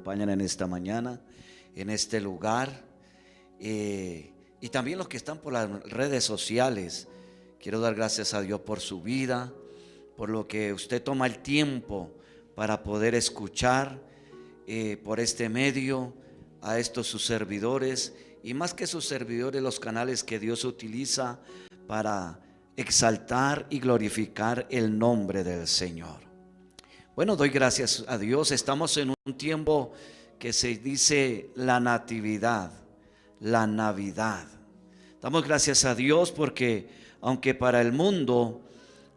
acompañan en esta mañana, en este lugar, y también los que están por las redes sociales. Quiero dar gracias a Dios por su vida, por lo que usted toma el tiempo para poder escuchar por este medio a estos sus servidores, y más que sus servidores, los canales que Dios utiliza para exaltar y glorificar el nombre del Señor. Bueno, doy gracias a Dios. Estamos en un tiempo que se dice la natividad, la Navidad. Damos gracias a Dios porque aunque para el mundo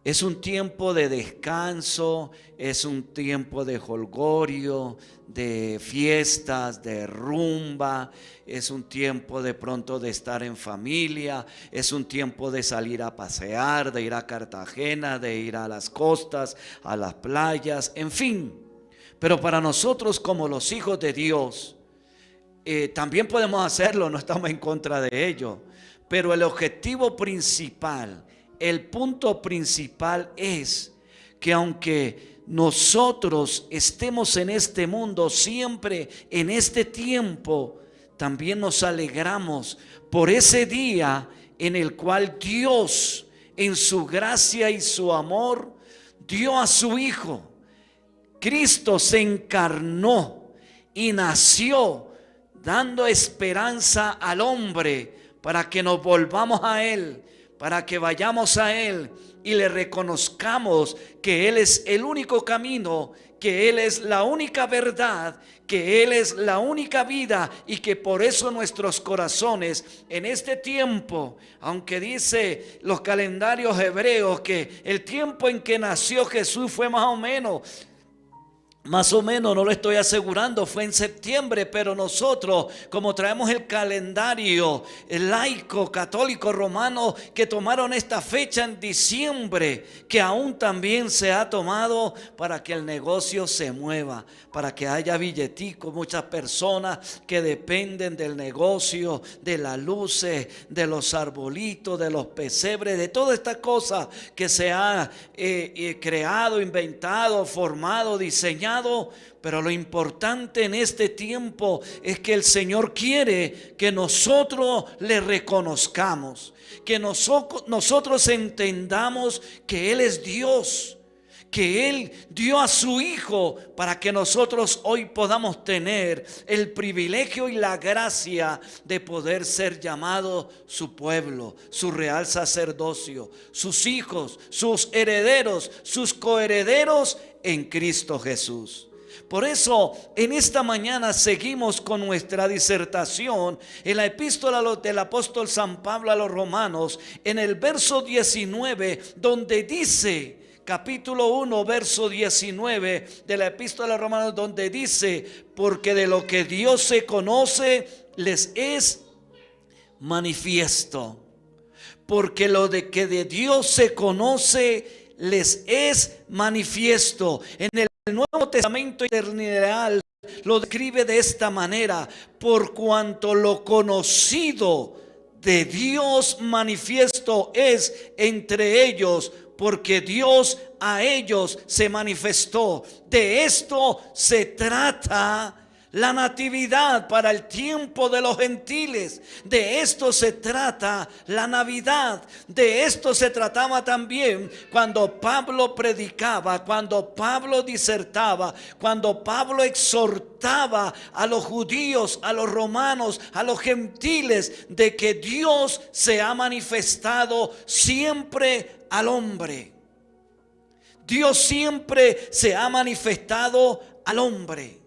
es un tiempo de descanso, es un tiempo de jolgorio, de fiestas, de rumba, es un tiempo de pronto de estar en familia, es un tiempo de salir a pasear, de ir a Cartagena, de ir a las costas, a las playas, en fin. Pero para nosotros como los hijos de Dios, también podemos hacerlo, no estamos en contra de ello, pero el objetivo principal, el punto principal es que aunque nosotros estemos en este mundo, siempre en este tiempo, también nos alegramos por ese día en el cual Dios, en su gracia y su amor, dio a su Hijo. Cristo se encarnó y nació dando esperanza al hombre para que nos volvamos a Él, para que vayamos a Él y le reconozcamos que Él es el único camino, que Él es la única verdad, que Él es la única vida, y que por eso nuestros corazones en este tiempo, aunque dice los calendarios hebreos que el tiempo en que nació Jesús fue más o menos, no lo estoy asegurando, fue en septiembre, pero nosotros, como traemos el calendario laico, católico, romano, que tomaron esta fecha en diciembre, que aún también se ha tomado para que el negocio se mueva, para que haya billetico. Muchas personas que dependen del negocio, de las luces, de los arbolitos, de los pesebres, de todas estas cosas que se ha creado, inventado, formado, diseñado. Pero lo importante en este tiempo es que el Señor quiere que nosotros le reconozcamos, que nosotros entendamos que Él es Dios, que Él dio a su Hijo para que nosotros hoy podamos tener el privilegio y la gracia de poder ser llamados su pueblo, su real sacerdocio, sus hijos, sus herederos, sus coherederos en Cristo Jesús. Por eso en esta mañana seguimos con nuestra disertación en la epístola del apóstol San Pablo a los Romanos, en el verso 19, donde dice, capítulo 1, verso 19 de la epístola a los Romanos, donde dice: porque de lo que Dios se conoce les es manifiesto. Porque lo de que de Dios se conoce les es manifiesto. En el Nuevo Testamento interlineal lo describe de esta manera: por cuanto lo conocido de Dios manifiesto es entre ellos, porque Dios a ellos se manifestó. De esto se trata la natividad para el tiempo de los gentiles. De esto se trata la Navidad. De esto se trataba también cuando Pablo predicaba, cuando Pablo disertaba, cuando Pablo exhortaba a los judíos, a los romanos, a los gentiles, de que Dios se ha manifestado siempre al hombre. Dios siempre se ha manifestado al hombre.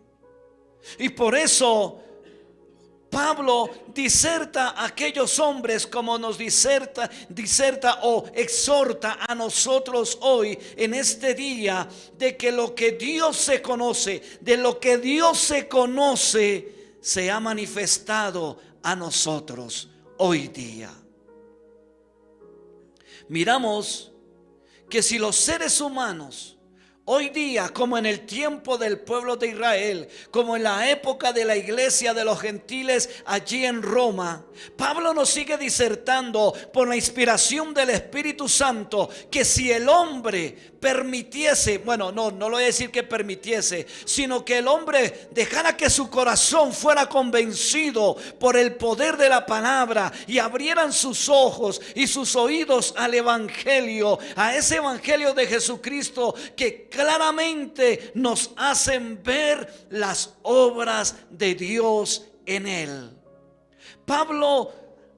Y por eso Pablo diserta a aquellos hombres como nos diserta o exhorta a nosotros hoy en este día, de que lo que Dios se conoce, de lo que Dios se conoce, se ha manifestado a nosotros hoy día. Miramos que si los seres humanos hoy día, como en el tiempo del pueblo de Israel, como en la época de la iglesia de los gentiles allí en Roma, Pablo nos sigue disertando por la inspiración del Espíritu Santo que si el hombre permitiese, bueno, no lo voy a decir que permitiese, sino que el hombre dejara que su corazón fuera convencido por el poder de la palabra y abrieran sus ojos y sus oídos al evangelio, a ese evangelio de Jesucristo que claramente nos hacen ver las obras de Dios en él. Pablo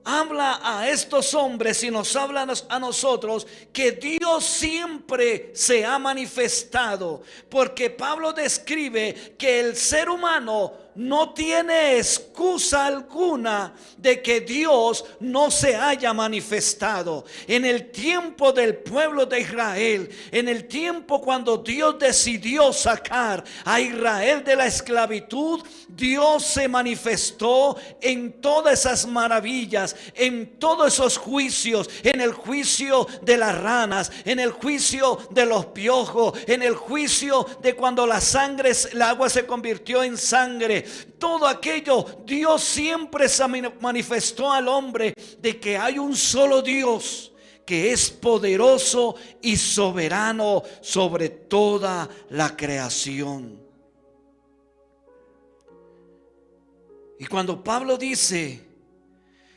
habla a estos hombres y nos habla a nosotros que Dios siempre se ha manifestado, porque Pablo describe que el ser humano no tiene excusa alguna de que Dios no se haya manifestado. En el tiempo del pueblo de Israel, en el tiempo cuando Dios decidió sacar a Israel de la esclavitud, Dios se manifestó en todas esas maravillas, en todos esos juicios, en el juicio de las ranas, en el juicio de los piojos, en el juicio de cuando el agua se convirtió en sangre. Todo aquello, Dios siempre se manifestó al hombre de que hay un solo Dios que es poderoso y soberano sobre toda la creación. Y cuando Pablo dice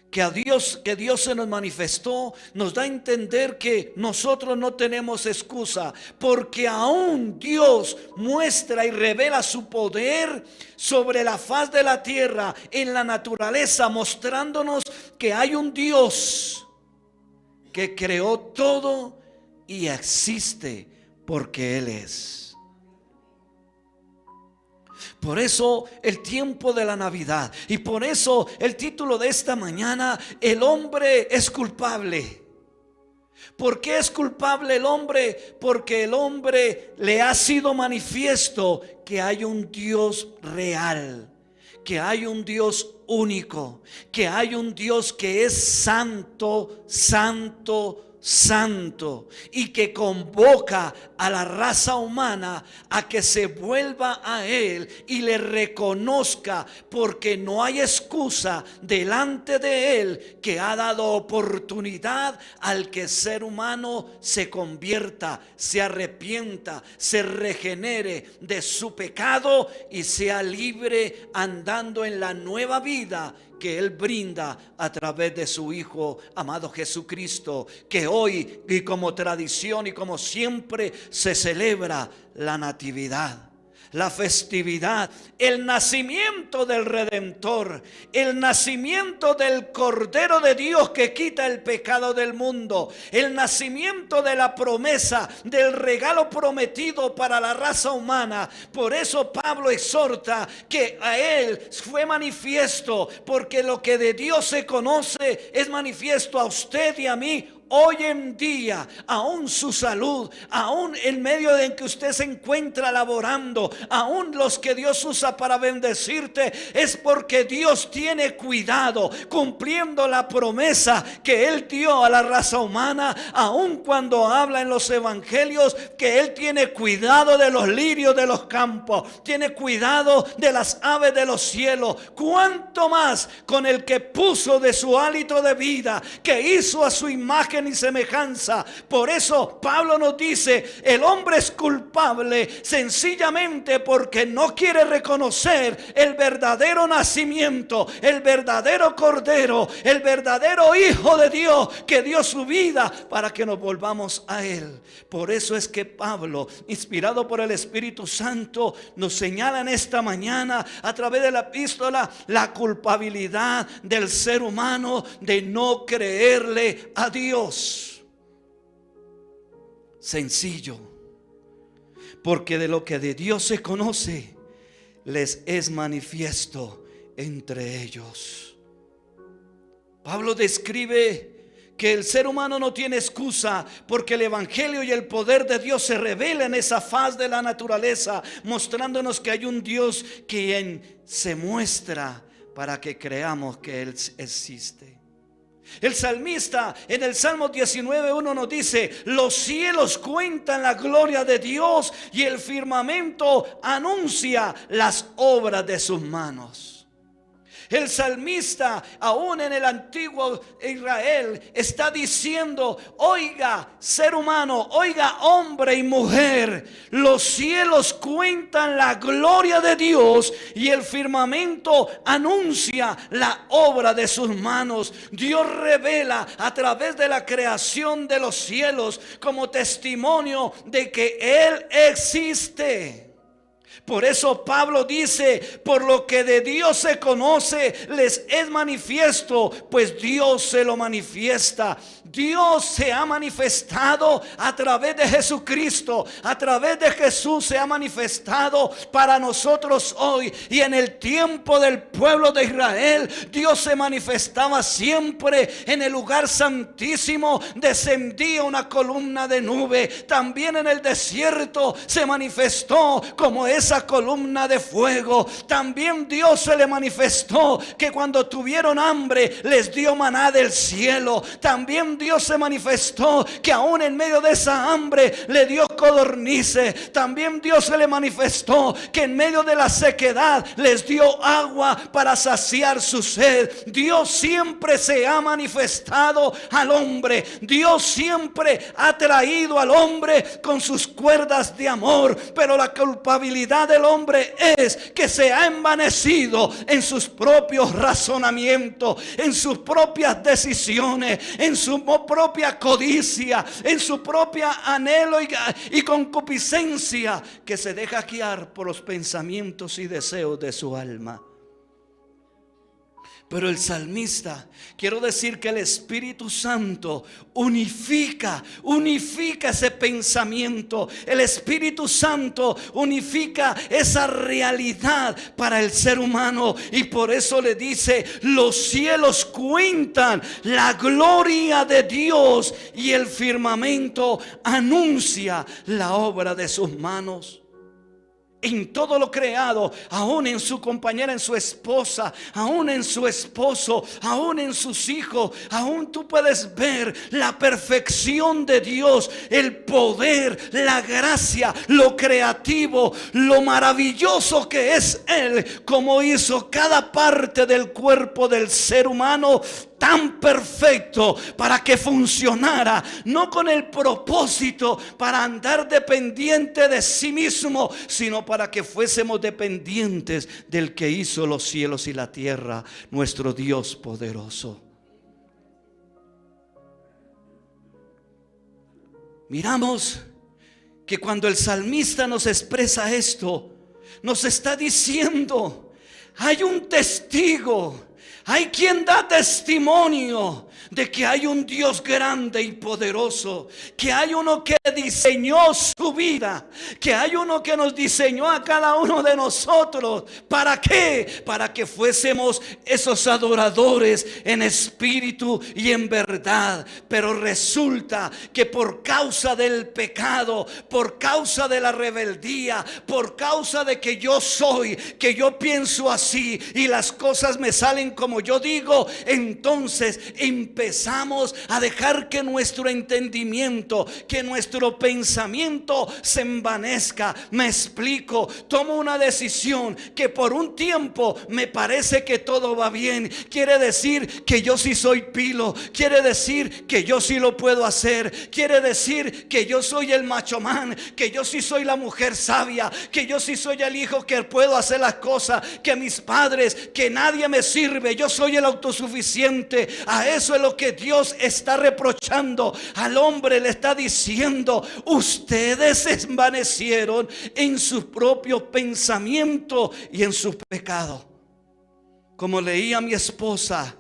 que Dios se nos manifestó, nos da a entender que nosotros no tenemos excusa, porque aún Dios muestra y revela su poder sobre la faz de la tierra, en la naturaleza, mostrándonos que hay un Dios que creó todo y existe porque Él es. Por eso el tiempo de la Navidad, y por eso el título de esta mañana: el hombre es culpable. ¿Por qué es culpable el hombre? Porque el hombre le ha sido manifiesto que hay un Dios real, que hay un Dios único, que hay un Dios que es santo, santo, santo, y que convoca a la raza humana a que se vuelva a Él y le reconozca, porque no hay excusa delante de Él, que ha dado oportunidad al que ser humano se convierta, se arrepienta, se regenere de su pecado y sea libre andando en la nueva vida que Él brinda a través de su Hijo amado Jesucristo, que hoy, y como tradición y como siempre, se celebra la Natividad, la festividad, el nacimiento del Redentor, el nacimiento del Cordero de Dios que quita el pecado del mundo, el nacimiento de la promesa, del regalo prometido para la raza humana. Por eso Pablo exhorta que a Él fue manifiesto, porque lo que de Dios se conoce es manifiesto a usted y a mí. Hoy en día, aún su salud, aún en medio de en que usted se encuentra laborando, aún los que Dios usa para bendecirte, es porque Dios tiene cuidado, cumpliendo la promesa que Él dio a la raza humana. Aún cuando habla en los evangelios que Él tiene cuidado de los lirios de los campos, tiene cuidado de las aves de los cielos, cuánto más con el que puso de su hálito de vida, que hizo a su imagen y semejanza. Por eso Pablo nos dice: el hombre es culpable sencillamente porque no quiere reconocer el verdadero nacimiento, el verdadero Cordero, el verdadero Hijo de Dios, que dio su vida para que nos volvamos a Él. Por eso es que Pablo, inspirado por el Espíritu Santo, nos señala en esta mañana a través de la epístola la culpabilidad del ser humano de no creerle a Dios. Sencillo, porque de lo que de Dios se conoce, les es manifiesto entre ellos. Pablo describe que el ser humano no tiene excusa, porque el evangelio y el poder de Dios se revela en esa faz de la naturaleza, mostrándonos que hay un Dios quien se muestra para que creamos que Él existe. El salmista en el Salmo 19:1 nos dice: los cielos cuentan la gloria de Dios y el firmamento anuncia las obras de sus manos. El salmista, aún en el antiguo Israel, está diciendo: oiga, ser humano, oiga, hombre y mujer, los cielos cuentan la gloria de Dios y el firmamento anuncia la obra de sus manos. Dios revela a través de la creación de los cielos como testimonio de que Él existe. Por eso Pablo dice: por lo que de Dios se conoce, les es manifiesto, pues Dios se lo manifiesta. Dios se ha manifestado a través de Jesucristo. A través de Jesús se ha manifestado para nosotros hoy. Y en el tiempo del pueblo de Israel, Dios se manifestaba siempre en el lugar santísimo. Descendía una columna de nube. También en el desierto se manifestó como esa columna de fuego. También Dios se le manifestó que cuando tuvieron hambre les dio maná del cielo. También Dios se manifestó que aún en medio de esa hambre le dio codornices. También Dios se le manifestó que en medio de la sequedad les dio agua para saciar su sed. Dios siempre se ha manifestado al hombre. Dios siempre ha traído al hombre con sus cuerdas de amor. Pero la culpabilidad del hombre es que se ha envanecido en sus propios razonamientos, en sus propias decisiones, en su propia codicia, en su propia anhelo y concupiscencia, que se deja guiar por los pensamientos y deseos de su alma. Pero el salmista, quiero decir que el Espíritu Santo unifica ese pensamiento. El Espíritu Santo unifica esa realidad para el ser humano. Y por eso le dice: los cielos cuentan la gloria de Dios y el firmamento anuncia la obra de sus manos. En todo lo creado, aún en su compañera, en su esposa, aún en su esposo, aún en sus hijos, aún tú puedes ver la perfección de Dios, el poder, la gracia, lo creativo, lo maravilloso que es Él, como hizo cada parte del cuerpo del ser humano tan perfecto para que funcionara, no con el propósito para andar dependiente de sí mismo, sino para que fuésemos dependientes del que hizo los cielos y la tierra, nuestro Dios poderoso. Miramos que cuando el salmista nos expresa esto, nos está diciendo: hay un testigo, hay quien da testimonio de que hay un Dios grande y poderoso, que hay uno que diseñó su vida, que hay uno que nos diseñó a cada uno de nosotros. ¿Para qué? Para que fuésemos esos adoradores en espíritu y en verdad. Pero resulta que por causa del pecado, por causa de la rebeldía, por causa de que yo pienso así y las cosas me salen como yo digo, entonces empezamos a dejar que nuestro entendimiento, que nuestro pensamiento se envanezca. Me explico: tomo una decisión que por un tiempo me parece que todo va bien. Quiere decir que yo sí soy pilo, quiere decir que yo sí lo puedo hacer, quiere decir que yo soy el macho man, que yo sí soy la mujer sabia, que yo sí soy el hijo que puedo hacer las cosas, que mis padres, que nadie me sirve, yo soy el autosuficiente. A eso es lo que Dios está reprochando al hombre. Le está diciendo: ustedes se envanecieron en su propio pensamiento y en su pecado. Como leía mi esposa: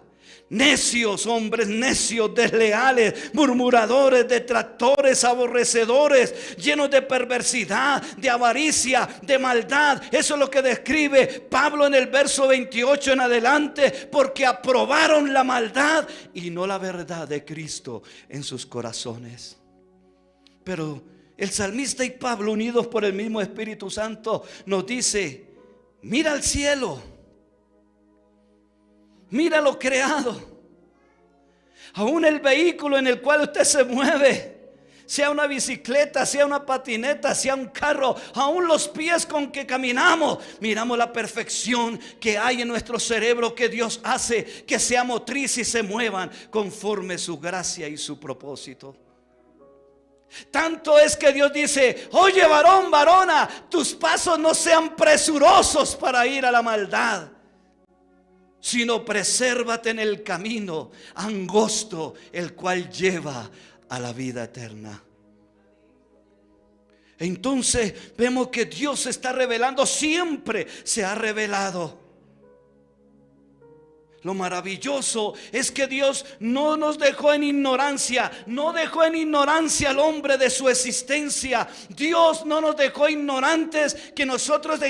necios, hombres necios, desleales, murmuradores, detractores, aborrecedores, llenos de perversidad, de avaricia, de maldad. Eso es lo que describe Pablo en el verso 28 en adelante: porque aprobaron la maldad y no la verdad de Cristo en sus corazones. Pero el salmista y Pablo, unidos por el mismo Espíritu Santo, nos dice: mira al cielo, mira lo creado. Aún el vehículo en el cual usted se mueve, sea una bicicleta, sea una patineta, sea un carro, aún los pies con que caminamos, miramos la perfección que hay en nuestro cerebro, que Dios hace que sea motriz y se muevan conforme su gracia y su propósito. Tanto es que Dios dice: oye, varón, varona, tus pasos no sean presurosos para ir a la maldad, sino presérvate en el camino angosto, el cual lleva a la vida eterna. Entonces vemos que Dios se está revelando, siempre se ha revelado. Lo maravilloso es que Dios no nos dejó en ignorancia, no dejó en ignorancia al hombre de su existencia. Dios no nos dejó ignorantes que nosotros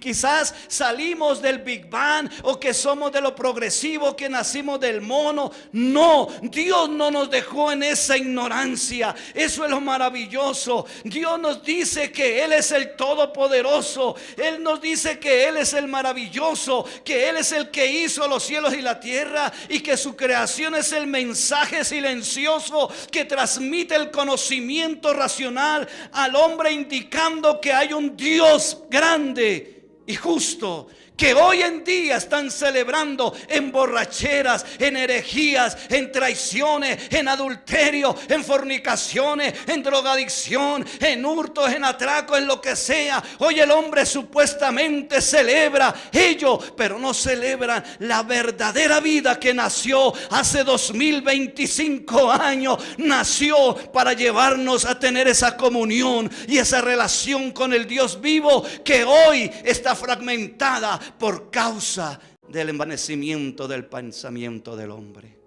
quizás salimos del Big Bang, o que somos de lo progresivo, que nacimos del mono. No, Dios no nos dejó en esa ignorancia. Eso es lo maravilloso. Dios nos dice que Él es el todopoderoso. Él nos dice que Él es el maravilloso, que Él es el que hizo los cielos y la tierra, y que su creación es el mensaje silencioso que transmite el conocimiento racional al hombre, indicando que hay un Dios grande y justo, que hoy en día están celebrando en borracheras, en herejías, en traiciones, en adulterio, en fornicaciones, en drogadicción, en hurtos, en atracos, en lo que sea. Hoy el hombre supuestamente celebra ello, pero no celebran la verdadera vida que nació hace 2025 años. Nació para llevarnos a tener esa comunión y esa relación con el Dios vivo, que hoy está fragmentada por causa del envanecimiento del pensamiento del hombre.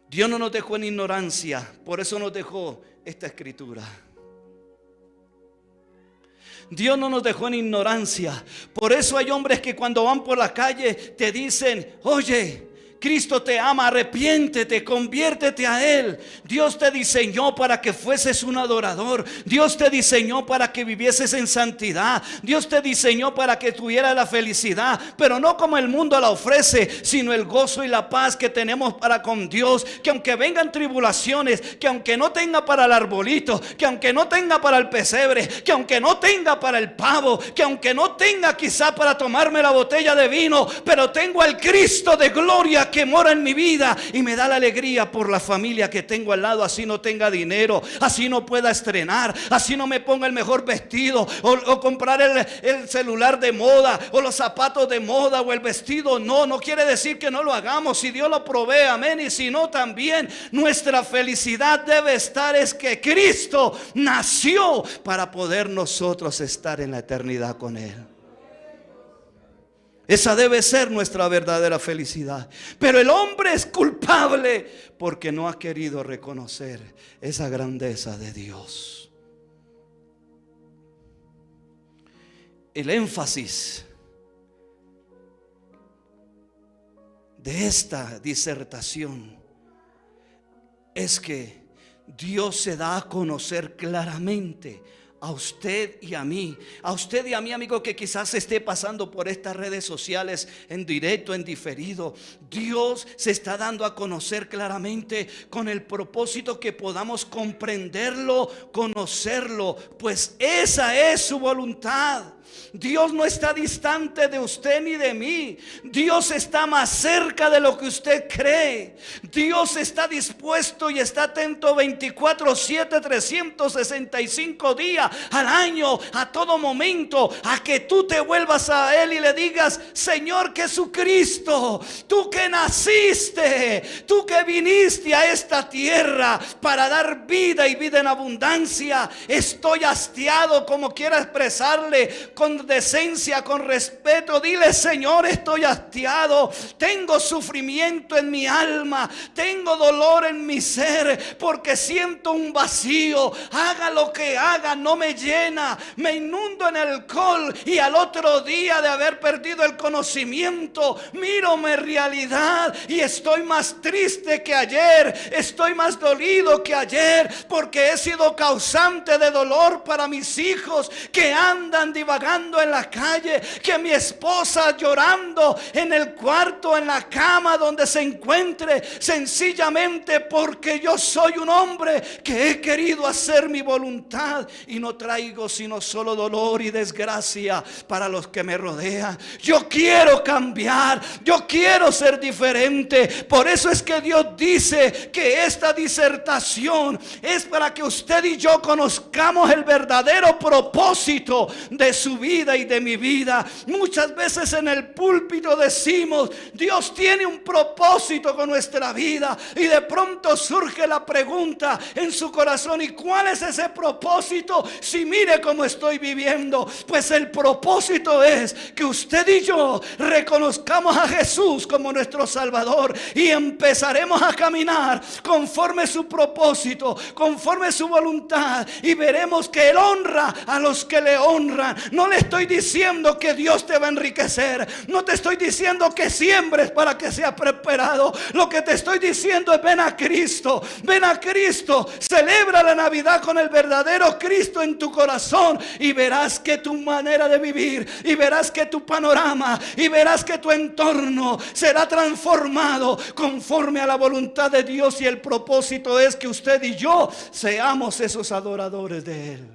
Dios no nos dejó en ignorancia, por eso nos dejó esta escritura. Dios no nos dejó en ignorancia. Por eso hay hombres que cuando van por la calle te dicen: oye, Cristo te ama, arrepiéntete, conviértete a Él. Dios te diseñó para que fueses un adorador. Dios te diseñó para que vivieses en santidad. Dios te diseñó para que tuvieras la felicidad, pero no como el mundo la ofrece, sino el gozo y la paz que tenemos para con Dios. Que aunque vengan tribulaciones, que aunque no tenga para el arbolito, que aunque no tenga para el pesebre, que aunque no tenga para el pavo, que aunque no tenga quizá para tomarme la botella de vino, pero tengo al Cristo de gloria que mora en mi vida y me da la alegría por la familia que tengo al lado. Así no tenga dinero, así no pueda estrenar, así no me ponga el mejor vestido, o comprar el celular de moda, o los zapatos de moda, o el vestido. No quiere decir que no lo hagamos, si Dios lo provee, amén. Y si no, también nuestra felicidad debe estar es que Cristo nació para poder nosotros estar en la eternidad con Él. Esa debe ser nuestra verdadera felicidad. Pero el hombre es culpable porque no ha querido reconocer esa grandeza de Dios. El énfasis de esta disertación es que Dios se da a conocer claramente a usted y a mí, amigo, que quizás esté pasando por estas redes sociales en directo, en diferido. Dios se está dando a conocer claramente con el propósito que podamos comprenderlo, conocerlo, pues esa es su voluntad. Dios no está distante de usted ni de mí. Dios está más cerca de lo que usted cree. Dios está dispuesto y está atento 24/7, 365 días al año, a todo momento, a que tú te vuelvas a Él y le digas: Señor Jesucristo, tú que naciste, tú que viniste a esta tierra para dar vida y vida en abundancia, estoy hastiado, como quiera expresarle, con decencia, con respeto. Dile: Señor, estoy hastiado, tengo sufrimiento en mi alma, tengo dolor en mi ser, porque siento un vacío. Haga lo que haga, no me llena, me inundo en alcohol, y al otro día de haber perdido el conocimiento, miro mi realidad y estoy más triste que ayer, estoy más dolido que ayer, porque he sido causante de dolor para mis hijos que andan divagando vagando en la calle, que mi esposa llorando en el cuarto, en la cama donde se encuentre, sencillamente porque yo soy un hombre que he querido hacer mi voluntad y no traigo sino solo dolor y desgracia para los que me rodean. Yo quiero cambiar, yo quiero ser diferente. Por eso es que Dios dice que esta disertación es para que usted y yo conozcamos el verdadero propósito de su vida y de mi vida. Muchas veces en el púlpito decimos: Dios tiene un propósito con nuestra vida, y de pronto surge la pregunta en su corazón: ¿y cuál es ese propósito? Si mire cómo estoy viviendo. Pues el propósito es que usted y yo reconozcamos a Jesús como nuestro Salvador y empezaremos a caminar conforme su propósito, conforme su voluntad, y veremos que Él honra a los que le honran. No le estoy diciendo que Dios te va a enriquecer, no te estoy diciendo que siembres para que sea prosperado. Lo que te estoy diciendo es: ven a Cristo, ven a Cristo, celebra la Navidad con el verdadero Cristo en tu corazón, y verás que tu manera de vivir, y verás que tu panorama, y verás que tu entorno será transformado conforme a la voluntad de Dios. Y el propósito es que usted y yo seamos esos adoradores de Él.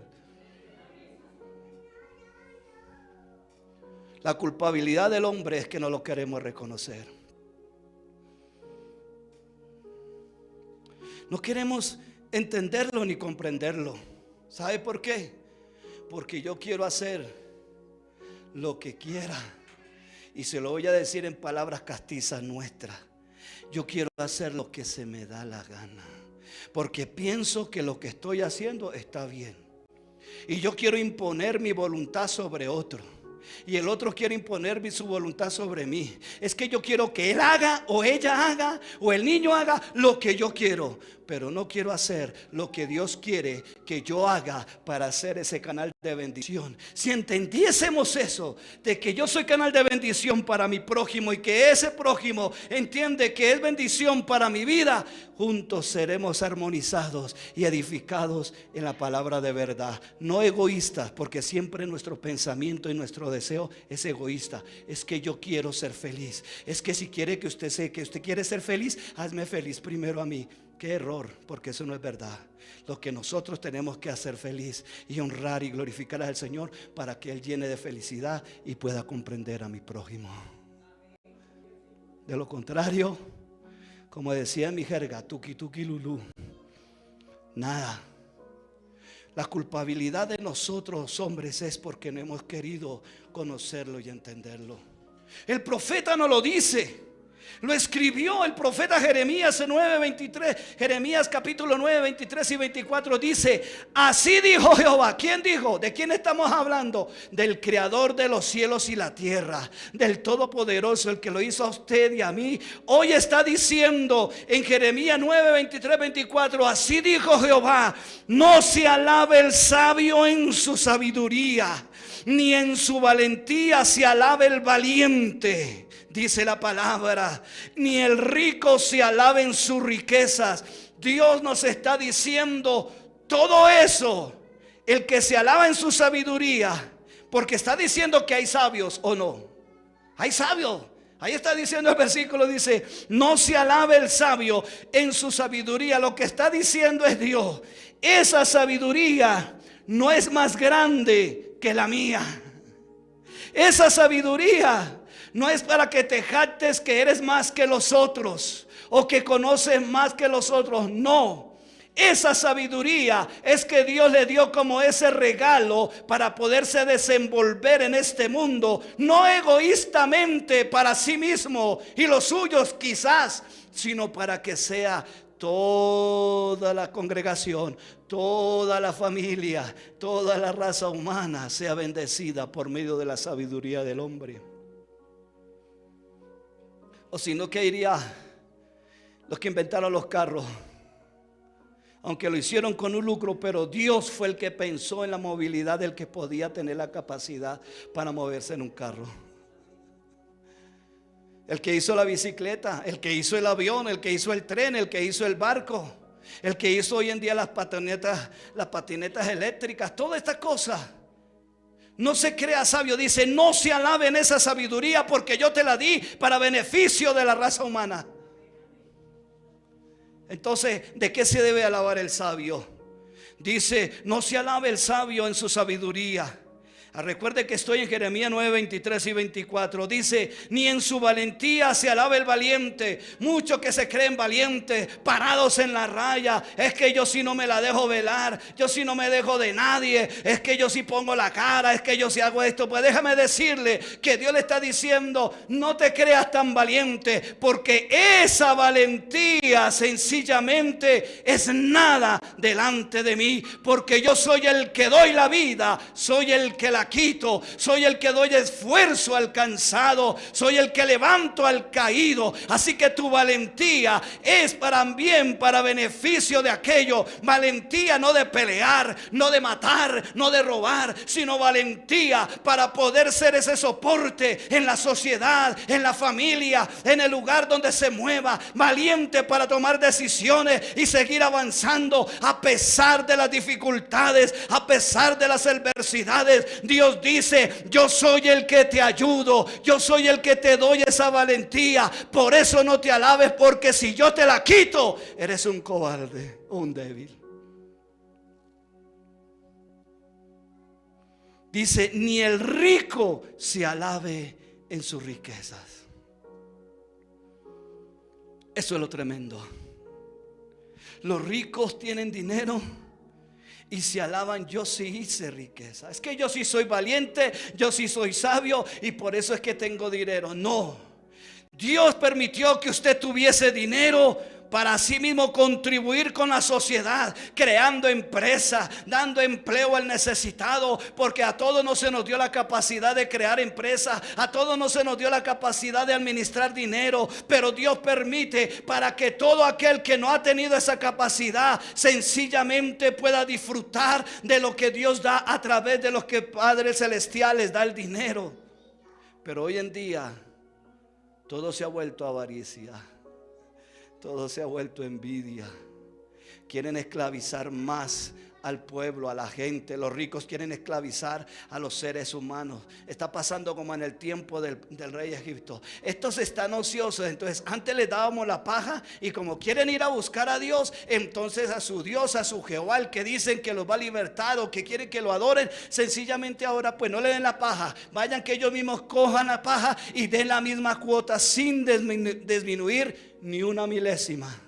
La culpabilidad del hombre es que no lo queremos reconocer. No queremos entenderlo ni comprenderlo. ¿Sabe por qué? Porque yo quiero hacer lo que quiera. Y se lo voy a decir en palabras castizas nuestras: yo quiero hacer lo que se me da la gana, porque pienso que lo que estoy haciendo está bien. Y yo quiero imponer mi voluntad sobre otro, y el otro quiere imponer su voluntad sobre mí. Es que yo quiero que él haga, o ella haga, o el niño haga lo que yo quiero, pero no quiero hacer lo que Dios quiere que yo haga para hacer ese canal de bendición. Si entendiésemos eso, de que yo soy canal de bendición para mi prójimo, y que ese prójimo entiende que es bendición para mi vida, juntos seremos armonizados y edificados en la palabra de verdad. No egoístas, porque siempre nuestro pensamiento y nuestro deseo es egoísta. Es que yo quiero ser feliz. Es que si quiere que usted sea, que usted quiere ser feliz, hazme feliz primero a mí. Qué error, porque eso no es verdad. Lo que nosotros tenemos que hacer feliz y honrar y glorificar al Señor, para que Él llene de felicidad y pueda comprender a mi prójimo. De lo contrario, como decía en mi jerga, tuki tuki lulú, nada. La culpabilidad de nosotros hombres es porque no hemos querido conocerlo y entenderlo. El profeta no lo dice. Lo escribió el profeta Jeremías en 9:23. Jeremías capítulo 9, 23 y 24 dice: así dijo Jehová. ¿Quién dijo? ¿De quién estamos hablando? Del creador de los cielos y la tierra, del todopoderoso, el que lo hizo a usted y a mí. Hoy está diciendo en Jeremías 9, 23, 24: así dijo Jehová: no se alabe el sabio en su sabiduría, ni en su valentía se alabe el valiente. Dice la palabra: ni el rico se alabe en sus riquezas. Dios nos está diciendo todo eso. El que se alaba en su sabiduría, porque está diciendo que hay sabios, ¿o no? Hay sabios. Ahí está diciendo el versículo, dice: no se alabe el sabio en su sabiduría. Lo que está diciendo es Dios: esa sabiduría no es más grande que la mía. Esa sabiduría no es para que te jactes que eres más que los otros, o que conoces más que los otros. No. Esa sabiduría es que Dios le dio como ese regalo para poderse desenvolver en este mundo, no egoístamente para sí mismo y los suyos quizás, sino para que sea toda la congregación, toda la familia, toda la raza humana sea bendecida por medio de la sabiduría del hombre. O si no, ¿qué diría los que inventaron los carros? Aunque lo hicieron con un lucro, pero Dios fue el que pensó en la movilidad del que podía tener la capacidad para moverse en un carro. El que hizo la bicicleta, el que hizo el avión, el que hizo el tren, el que hizo el barco, el que hizo hoy en día las patinetas eléctricas, todas estas cosas No se crea sabio. Dice, no se alabe en esa sabiduría, porque yo te la di para beneficio de la raza humana. Entonces, ¿de qué se debe alabar el sabio? Dice, no se alabe el sabio en su sabiduría. Recuerde que estoy en Jeremías 9, 23 y 24. Dice, ni en su valentía se alaba el valiente. Muchos que se creen valientes, parados en la raya. Es que yo sí no me la dejo velar, yo sí no me dejo de nadie, es que yo sí pongo la cara, es que yo sí hago esto. Pues déjame decirle que Dios le está diciendo, no te creas tan valiente, porque esa valentía sencillamente es nada delante de mí. Porque yo soy el que doy la vida, soy el que la quito, soy el que doy esfuerzo al cansado, soy el que levanto al caído. Así que tu valentía es también para beneficio de aquello. Valentía no de pelear, no de matar, no de robar, sino valentía para poder ser ese soporte en la sociedad, en la familia, en el lugar donde se mueva. Valiente para tomar decisiones y seguir avanzando a pesar de las dificultades, a pesar de las adversidades. Dios dice, yo soy el que te ayudo, yo soy el que te doy esa valentía. Por eso no te alabes, porque si yo te la quito, eres un cobarde, un débil. Dice, ni el rico se alabe en sus riquezas. Eso es lo tremendo. Los ricos tienen dinero y se alaban, yo sí hice riqueza. Es que yo sí soy valiente, yo sí soy sabio y por eso es que tengo dinero. No, Dios permitió que usted tuviese dinero para así mismo contribuir con la sociedad, creando empresas, dando empleo al necesitado. Porque a todos no se nos dio la capacidad de crear empresas, a todos no se nos dio la capacidad de administrar dinero, pero Dios permite para que todo aquel que no ha tenido esa capacidad sencillamente pueda disfrutar de lo que Dios da a través de los que Padre Celestial les da el dinero. Pero hoy en día todo se ha vuelto avaricia. Todo se ha vuelto envidia. Quieren esclavizar más al pueblo, a la gente. Los ricos quieren esclavizar a los seres humanos. Está pasando como en el tiempo del rey Egipto. Estos están ociosos. Entonces antes les dábamos la paja, y como quieren ir a buscar a Dios, entonces a su Dios, a su Jehová, el que dicen que los va a libertar o que quieren que lo adoren, sencillamente ahora pues no le den la paja. Vayan que ellos mismos cojan la paja y den la misma cuota sin disminuir ni una milésima.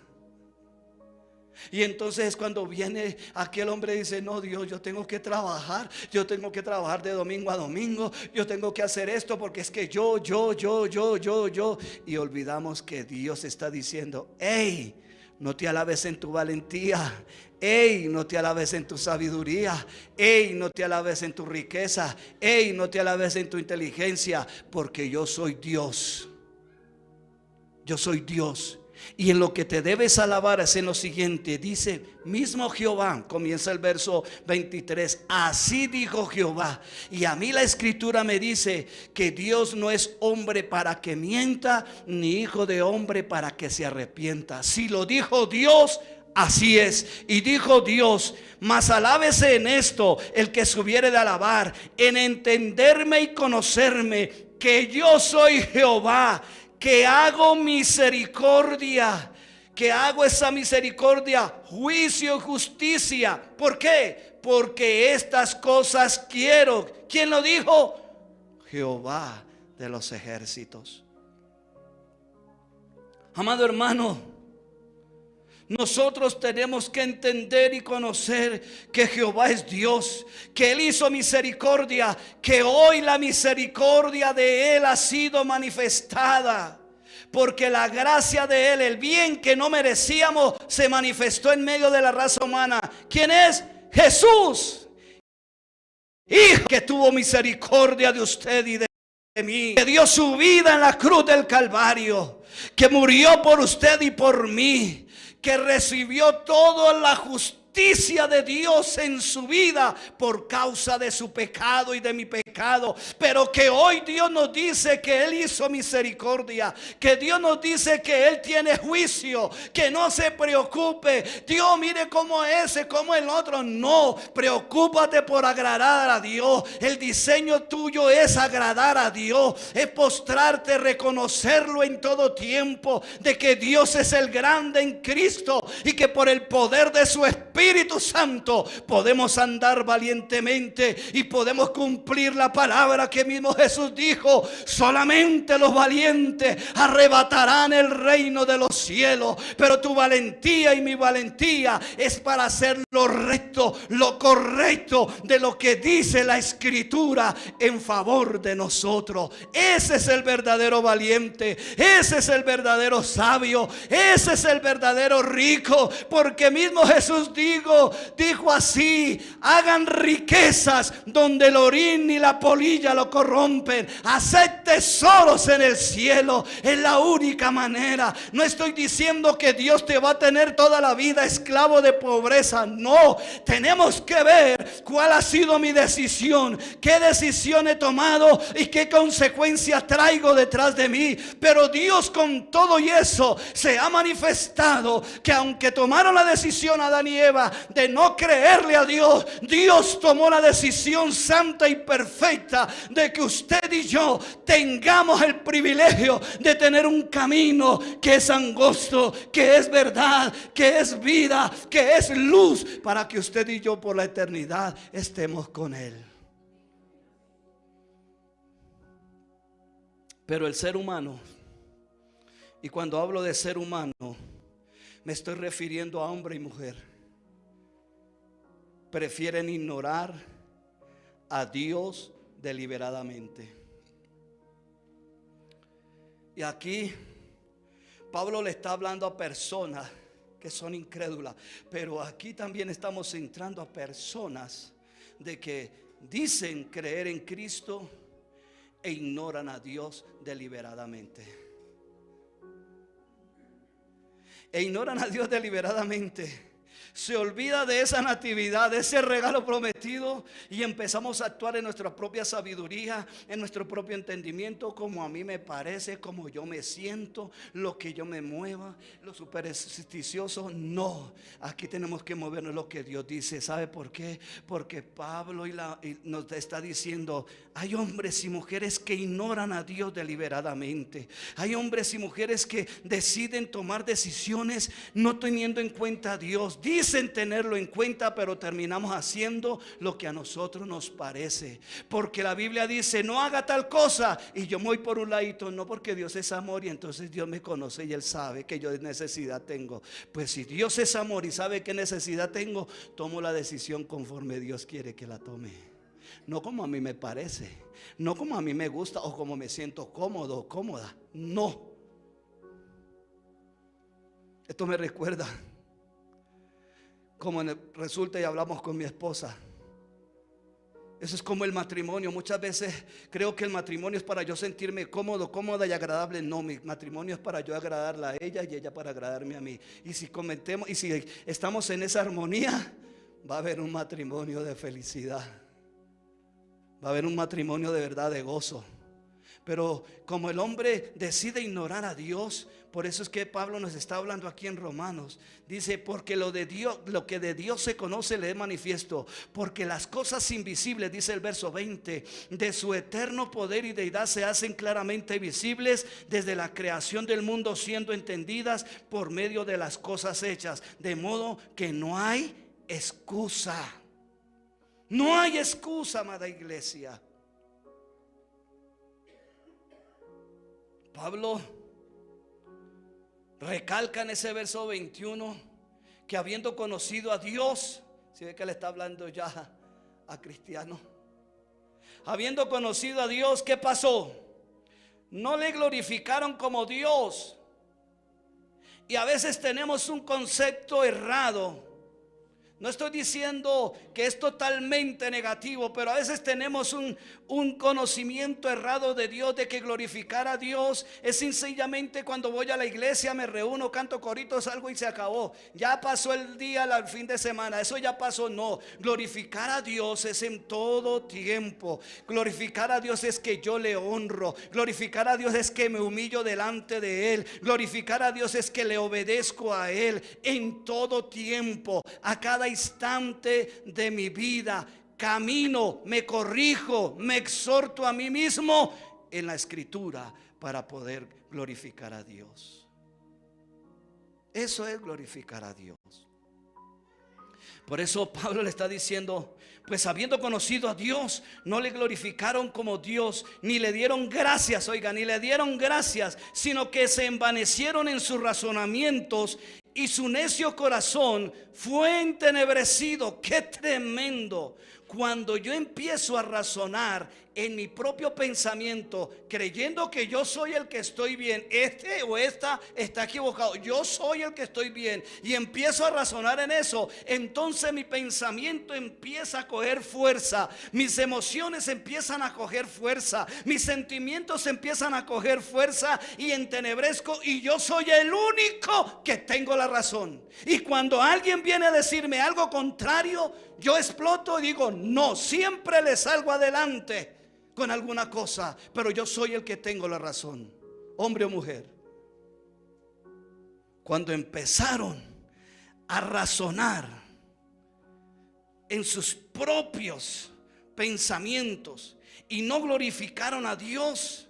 Y entonces cuando viene aquel hombre y dice, no, Dios, yo tengo que trabajar de domingo a domingo, yo tengo que hacer esto porque es que yo. Y olvidamos que Dios está diciendo, hey, no te alabes en tu valentía, hey, no te alabes en tu sabiduría, hey, no te alabes en tu riqueza, hey, no te alabes en tu inteligencia, porque yo soy Dios. Yo soy Dios. Y en lo que te debes alabar es en lo siguiente. Dice, mismo Jehová, comienza el verso 23. Así dijo Jehová. Y a mí la escritura me dice que Dios no es hombre para que mienta, ni hijo de hombre para que se arrepienta. Si lo dijo Dios, así es. Y dijo Dios, mas alábese en esto el que se hubiere de alabar, en entenderme y conocerme, que yo soy Jehová, que hago misericordia, que hago esa misericordia, juicio y justicia. ¿Por qué? Porque estas cosas quiero. ¿Quién lo dijo? Jehová de los ejércitos. Amado hermano, nosotros tenemos que entender y conocer que Jehová es Dios, que Él hizo misericordia, que hoy la misericordia de Él ha sido manifestada. Porque la gracia de Él, el bien que no merecíamos, se manifestó en medio de la raza humana. ¿Quién es? Jesús, Hijo, que tuvo misericordia de usted y de mí, que dio su vida en la cruz del Calvario, que murió por usted y por mí, que recibió toda la justicia justicia de Dios en su vida por causa de su pecado y de mi pecado, pero que hoy Dios nos dice que Él hizo misericordia, que Dios nos dice que Él tiene juicio, que no se preocupe. Dios, mire cómo ese, como el otro. No, preocúpate por agradar a Dios. El diseño tuyo es agradar a Dios, es postrarte, reconocerlo en todo tiempo, de que Dios es el grande en Cristo y que por el poder de su Espíritu Santo podemos andar valientemente y podemos cumplir la palabra que mismo Jesús dijo: solamente los valientes arrebatarán el reino de los cielos. Pero tu valentía y mi valentía es para hacer lo recto, lo correcto de lo que dice la Escritura en favor de nosotros. Ese es el verdadero valiente, ese es el verdadero sabio, ese es el verdadero rico, porque mismo Jesús dijo así: hagan riquezas donde el orín y la polilla lo corrompen, haced tesoros en el cielo. Es la única manera. No estoy diciendo que Dios te va a tener toda la vida esclavo de pobreza, no. Tenemos que ver cuál ha sido mi decisión, qué decisión he tomado y qué consecuencias traigo detrás de mí. Pero Dios, con todo y eso, se ha manifestado que aunque tomaron la decisión Adán y Eva de no creerle a Dios, Dios tomó la decisión santa y perfecta de que usted y yo tengamos el privilegio de tener un camino que es angosto, que es verdad, que es vida, que es luz, para que usted y yo por la eternidad estemos con Él. Pero el ser humano, y cuando hablo de ser humano, me estoy refiriendo a hombre y mujer, prefieren ignorar a Dios deliberadamente. Y aquí Pablo le está hablando a personas que son incrédulas, pero aquí también estamos entrando a personas de que dicen creer en Cristo e ignoran a Dios deliberadamente. E ignoran a Dios deliberadamente. Se olvida de esa natividad, de ese regalo prometido, y empezamos a actuar en nuestra propia sabiduría, en nuestro propio entendimiento, como a mí me parece, como yo me siento, lo que yo me mueva, lo supersticioso. No, aquí tenemos que movernos lo que Dios dice. ¿Sabe por qué? Porque Pablo nos está diciendo: hay hombres y mujeres que ignoran a Dios deliberadamente. Hay hombres y mujeres que deciden tomar decisiones no teniendo en cuenta a Dios. Dicen tenerlo en cuenta, pero terminamos haciendo lo que a nosotros nos parece. Porque la Biblia dice: no haga tal cosa, y yo me voy por un ladito. No, porque Dios es amor y entonces Dios me conoce y Él sabe que yo necesidad tengo. Pues si Dios es amor y sabe qué necesidad tengo, tomo la decisión conforme Dios quiere que la tome. No como a mí me parece, no como a mí me gusta o como me siento cómodo o cómoda. No. Esto me recuerda como resulta, y hablamos con mi esposa. Eso es como el matrimonio. Muchas veces creo que el matrimonio es para yo sentirme cómodo, cómoda y agradable. No, mi matrimonio es para yo agradarla a ella y ella para agradarme a mí. Y si cometemos, y si estamos en esa armonía, va a haber un matrimonio de felicidad. Va a haber un matrimonio de verdad, de gozo. Pero como el hombre decide ignorar a Dios, por eso es que Pablo nos está hablando aquí en Romanos. Dice: porque lo que de Dios se conoce le es manifiesto, porque las cosas invisibles, dice el verso 20, de su eterno poder y deidad se hacen claramente visibles desde la creación del mundo, siendo entendidas por medio de las cosas hechas, de modo que no hay excusa. No hay excusa, amada iglesia. Pablo recalca en ese verso 21 que habiendo conocido a Dios, si ve que le está hablando ya a cristianos, habiendo conocido a Dios, ¿qué pasó? No le glorificaron como Dios. Y a veces tenemos un concepto errado No estoy diciendo que es totalmente negativo, pero a veces tenemos un conocimiento errado de Dios, de que glorificar a Dios es sencillamente cuando voy a la iglesia, me reúno, canto coritos, salgo y se acabó. Ya pasó el día, el fin de semana, eso ya pasó. No, glorificar a Dios es en todo tiempo. Glorificar a Dios es que yo le honro. Glorificar a Dios es que me humillo delante de Él. Glorificar a Dios es que le obedezco a Él en todo tiempo, a cada instante de mi vida. Camino, me corrijo, me exhorto a mí mismo en la escritura para poder glorificar a Dios. Eso es glorificar a Dios. Por eso Pablo le está diciendo, pues habiendo conocido a Dios, no le glorificaron como Dios, ni le dieron gracias, oiga, ni le dieron gracias, sino que se envanecieron en sus razonamientos y su necio corazón fue entenebrecido. ¡Qué tremendo! Cuando yo empiezo a razonar en mi propio pensamiento, creyendo que yo soy el que estoy bien, este o esta está equivocado, yo soy el que estoy bien, y empiezo a razonar en eso, entonces mi pensamiento empieza a coger fuerza, mis emociones empiezan a coger fuerza, mis sentimientos empiezan a coger fuerza, y entenebrezco, y yo soy el único que tengo la razón. Y cuando alguien viene a decirme algo contrario, yo exploto y digo, no, siempre le salgo adelante con alguna cosa, pero yo soy el que tengo la razón, hombre o mujer. Cuando empezaron a razonar en sus propios pensamientos y no glorificaron a Dios,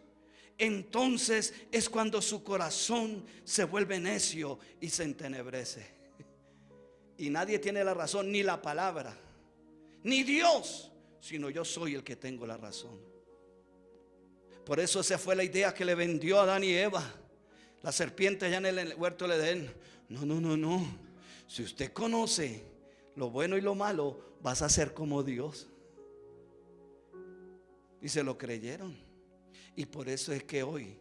entonces es cuando su corazón se vuelve necio y se entenebrece. Y nadie tiene la razón, ni la palabra, ni Dios, sino yo soy el que tengo la razón. Por eso esa fue la idea que le vendió a Adán y Eva, la serpiente allá en el huerto del Edén. No. Si usted conoce lo bueno y lo malo, vas a ser como Dios. Y se lo creyeron. Y por eso es que hoy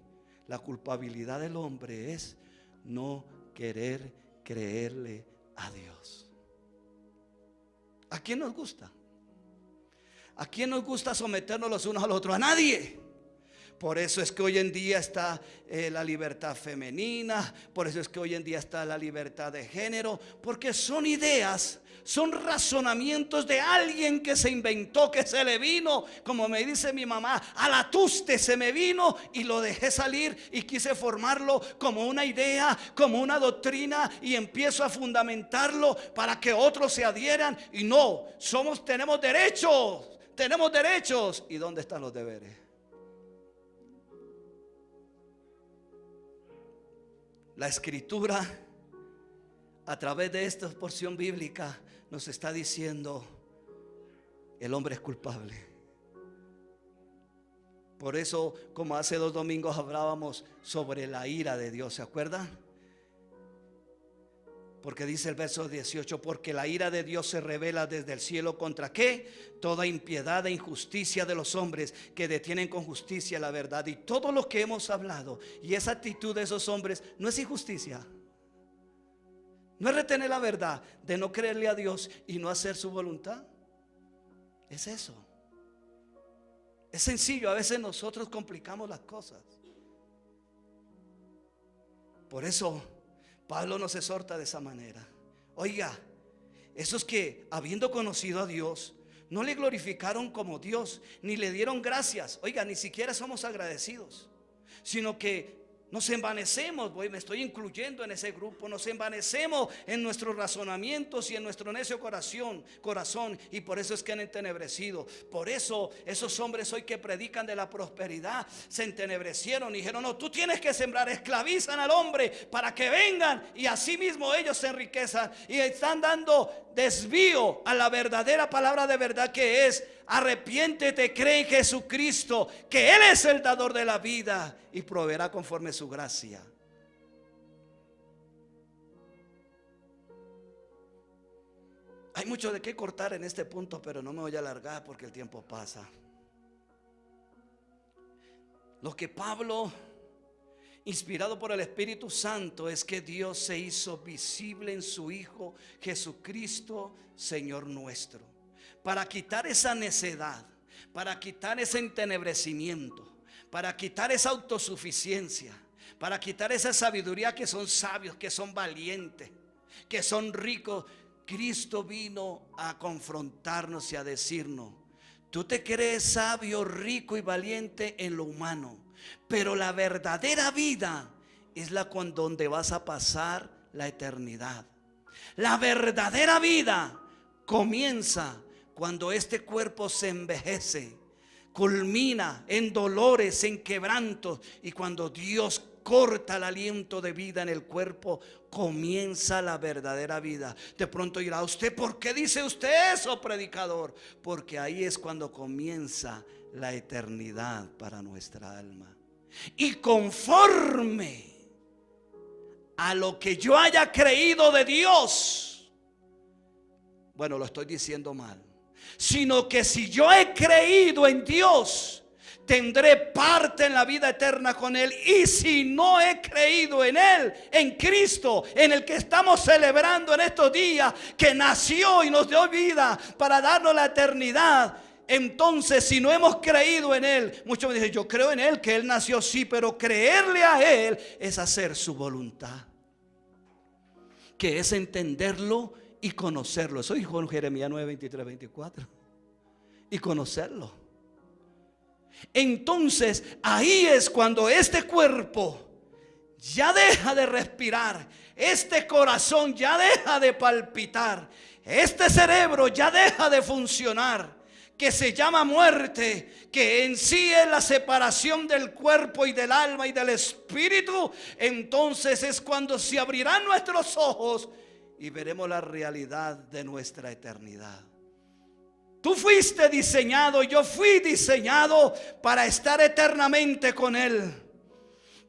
la culpabilidad del hombre es no querer creerle a Dios. ¿A quién nos gusta? ¿A quién nos gusta someternos los unos a los otros? A nadie. Por eso es que hoy en día está la libertad femenina. Por eso es que hoy en día está la libertad de género. Porque son ideas, son razonamientos de alguien que se inventó, que se le vino, como me dice mi mamá, a la tuste se me vino y lo dejé salir y quise formarlo como una idea, como una doctrina, y empiezo a fundamentarlo para que otros se adhieran. Y no, tenemos derechos. ¿Y dónde están los deberes? La escritura, a través de esta porción bíblica, nos está diciendo: el hombre es culpable. Por eso, como hace 2 domingos hablábamos sobre la ira de Dios, ¿se acuerdan? Porque dice el verso 18: porque la ira de Dios se revela desde el cielo contra ¿qué? Toda impiedad e injusticia de los hombres que detienen con justicia la verdad. Y todo lo que hemos hablado y esa actitud de esos hombres no es injusticia, no es retener la verdad, de no creerle a Dios y no hacer su voluntad. Es eso. Es sencillo. A veces nosotros complicamos las cosas. Por eso Pablo nos exhorta de esa manera. Oiga, esos que habiendo conocido a Dios no le glorificaron como Dios, ni le dieron gracias. Oiga, ni siquiera somos agradecidos, sino que nos envanecemos. Me estoy incluyendo en ese grupo. Nos envanecemos en nuestros razonamientos y en nuestro necio corazón. Y por eso es que han entenebrecido. Por eso esos hombres hoy que predican de la prosperidad se entenebrecieron y dijeron: no, tú tienes que sembrar. Esclavizan al hombre para que vengan y así mismo ellos se enriquezan. Y están dando desvío a la verdadera palabra de verdad, que es: arrepiéntete, cree en Jesucristo, que Él es el dador de la vida y proveerá conforme su gracia. Hay mucho de qué cortar en este punto, pero no me voy a alargar porque el tiempo pasa. Lo que Pablo inspirado por el Espíritu Santo, es que Dios se hizo visible en su Hijo Jesucristo, Señor nuestro, para quitar esa necedad, para quitar ese entenebrecimiento, para quitar esa autosuficiencia, para quitar esa sabiduría, que son sabios, que son valientes, que son ricos. Cristo vino a confrontarnos y a decirnos: tú te crees sabio, rico y valiente en lo humano, pero la verdadera vida es la con donde vas a pasar la eternidad. La verdadera vida comienza cuando este cuerpo se envejece, culmina en dolores, en quebrantos, y cuando Dios corta el aliento de vida en el cuerpo, comienza la verdadera vida. De pronto dirá usted: ¿por qué dice usted eso, predicador? Porque ahí es cuando comienza la eternidad para nuestra alma. Y conforme a lo que yo haya creído de Dios, bueno, lo estoy diciendo mal, sino que si yo he creído en Dios, tendré parte en la vida eterna con Él. Y si no he creído en Él, en Cristo, en el que estamos celebrando en estos días, que nació y nos dio vida para darnos la eternidad, entonces si no hemos creído en Él, muchos me dicen: yo creo en Él, que Él nació, sí, pero creerle a Él es hacer su voluntad, que es entenderlo y conocerlo. Eso dijo en Jeremías 9, 23, 24. Y conocerlo. Entonces ahí es cuando este cuerpo ya deja de respirar, este corazón ya deja de palpitar, este cerebro ya deja de funcionar, que se llama muerte, que en sí es la separación del cuerpo y del alma y del espíritu. Entonces es cuando se abrirán nuestros ojos y veremos la realidad de nuestra eternidad. Tú fuiste diseñado, yo fui diseñado para estar eternamente con Él.